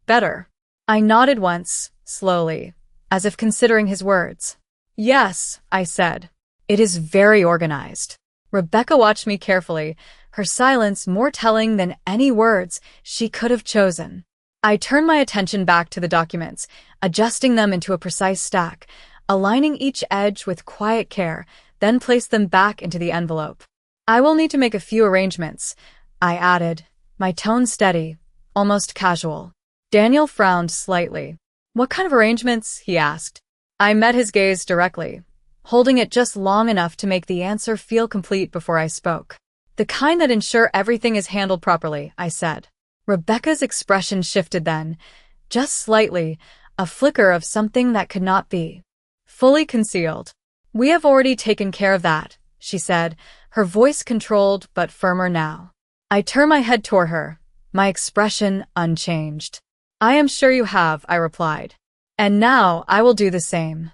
"Better?" I nodded once, slowly, as if considering his words. "Yes," I said. "It is very organized." Rebecca watched me carefully, her silence more telling than any words she could have chosen. I turned my attention back to the documents, adjusting them into a precise stack, aligning each edge with quiet care, then placed them back into the envelope. "I will need to make a few arrangements," I added, my tone steady, almost casual. Daniel frowned slightly. "What kind of arrangements?" he asked. I met his gaze directly, holding it just long enough to make the answer feel complete before I spoke. "The kind that ensure everything is handled properly," I said. Rebecca's expression shifted then, just slightly, a flicker of something that could not be. "Fully concealed." "We have already taken care of that," she said, her voice controlled but firmer now. I turned my head toward her, my expression unchanged. "I am sure you have," I replied. "And now I will do the same."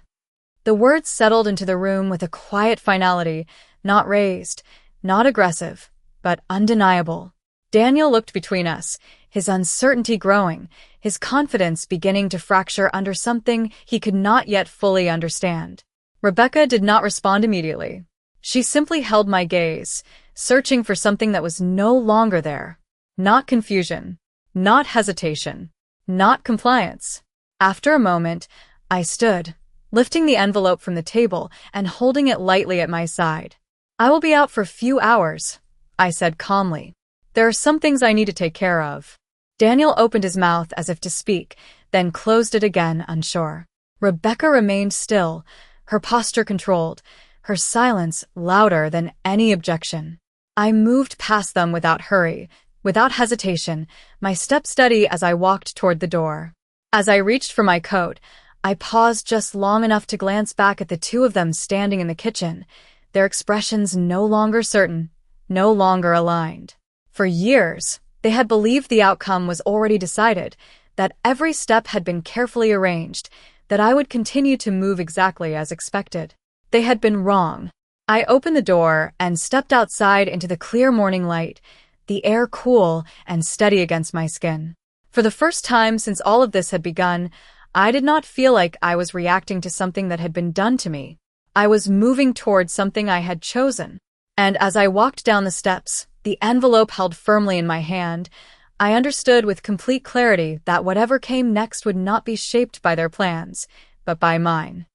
The words settled into the room with a quiet finality, not raised, not aggressive, but undeniable. Daniel looked between us, his uncertainty growing, his confidence beginning to fracture under something he could not yet fully understand. Rebecca did not respond immediately. She simply held my gaze, searching for something that was no longer there. Not confusion, not hesitation, not compliance. After a moment, I stood, lifting the envelope from the table and holding it lightly at my side. "I will be out for a few hours," I said calmly. "There are some things I need to take care of." Daniel opened his mouth as if to speak, then closed it again, unsure. Rebecca remained still, her posture controlled, her silence louder than any objection. I moved past them without hurry, without hesitation, my step steady as I walked toward the door. As I reached for my coat, I paused just long enough to glance back at the two of them standing in the kitchen, their expressions no longer certain, no longer aligned. For years, they had believed the outcome was already decided, that every step had been carefully arranged, that I would continue to move exactly as expected. They had been wrong. I opened the door and stepped outside into the clear morning light, the air cool and steady against my skin. For the first time since all of this had begun, I did not feel like I was reacting to something that had been done to me. I was moving towards something I had chosen. And as I walked down the steps, the envelope held firmly in my hand, I understood with complete clarity that whatever came next would not be shaped by their plans, but by mine.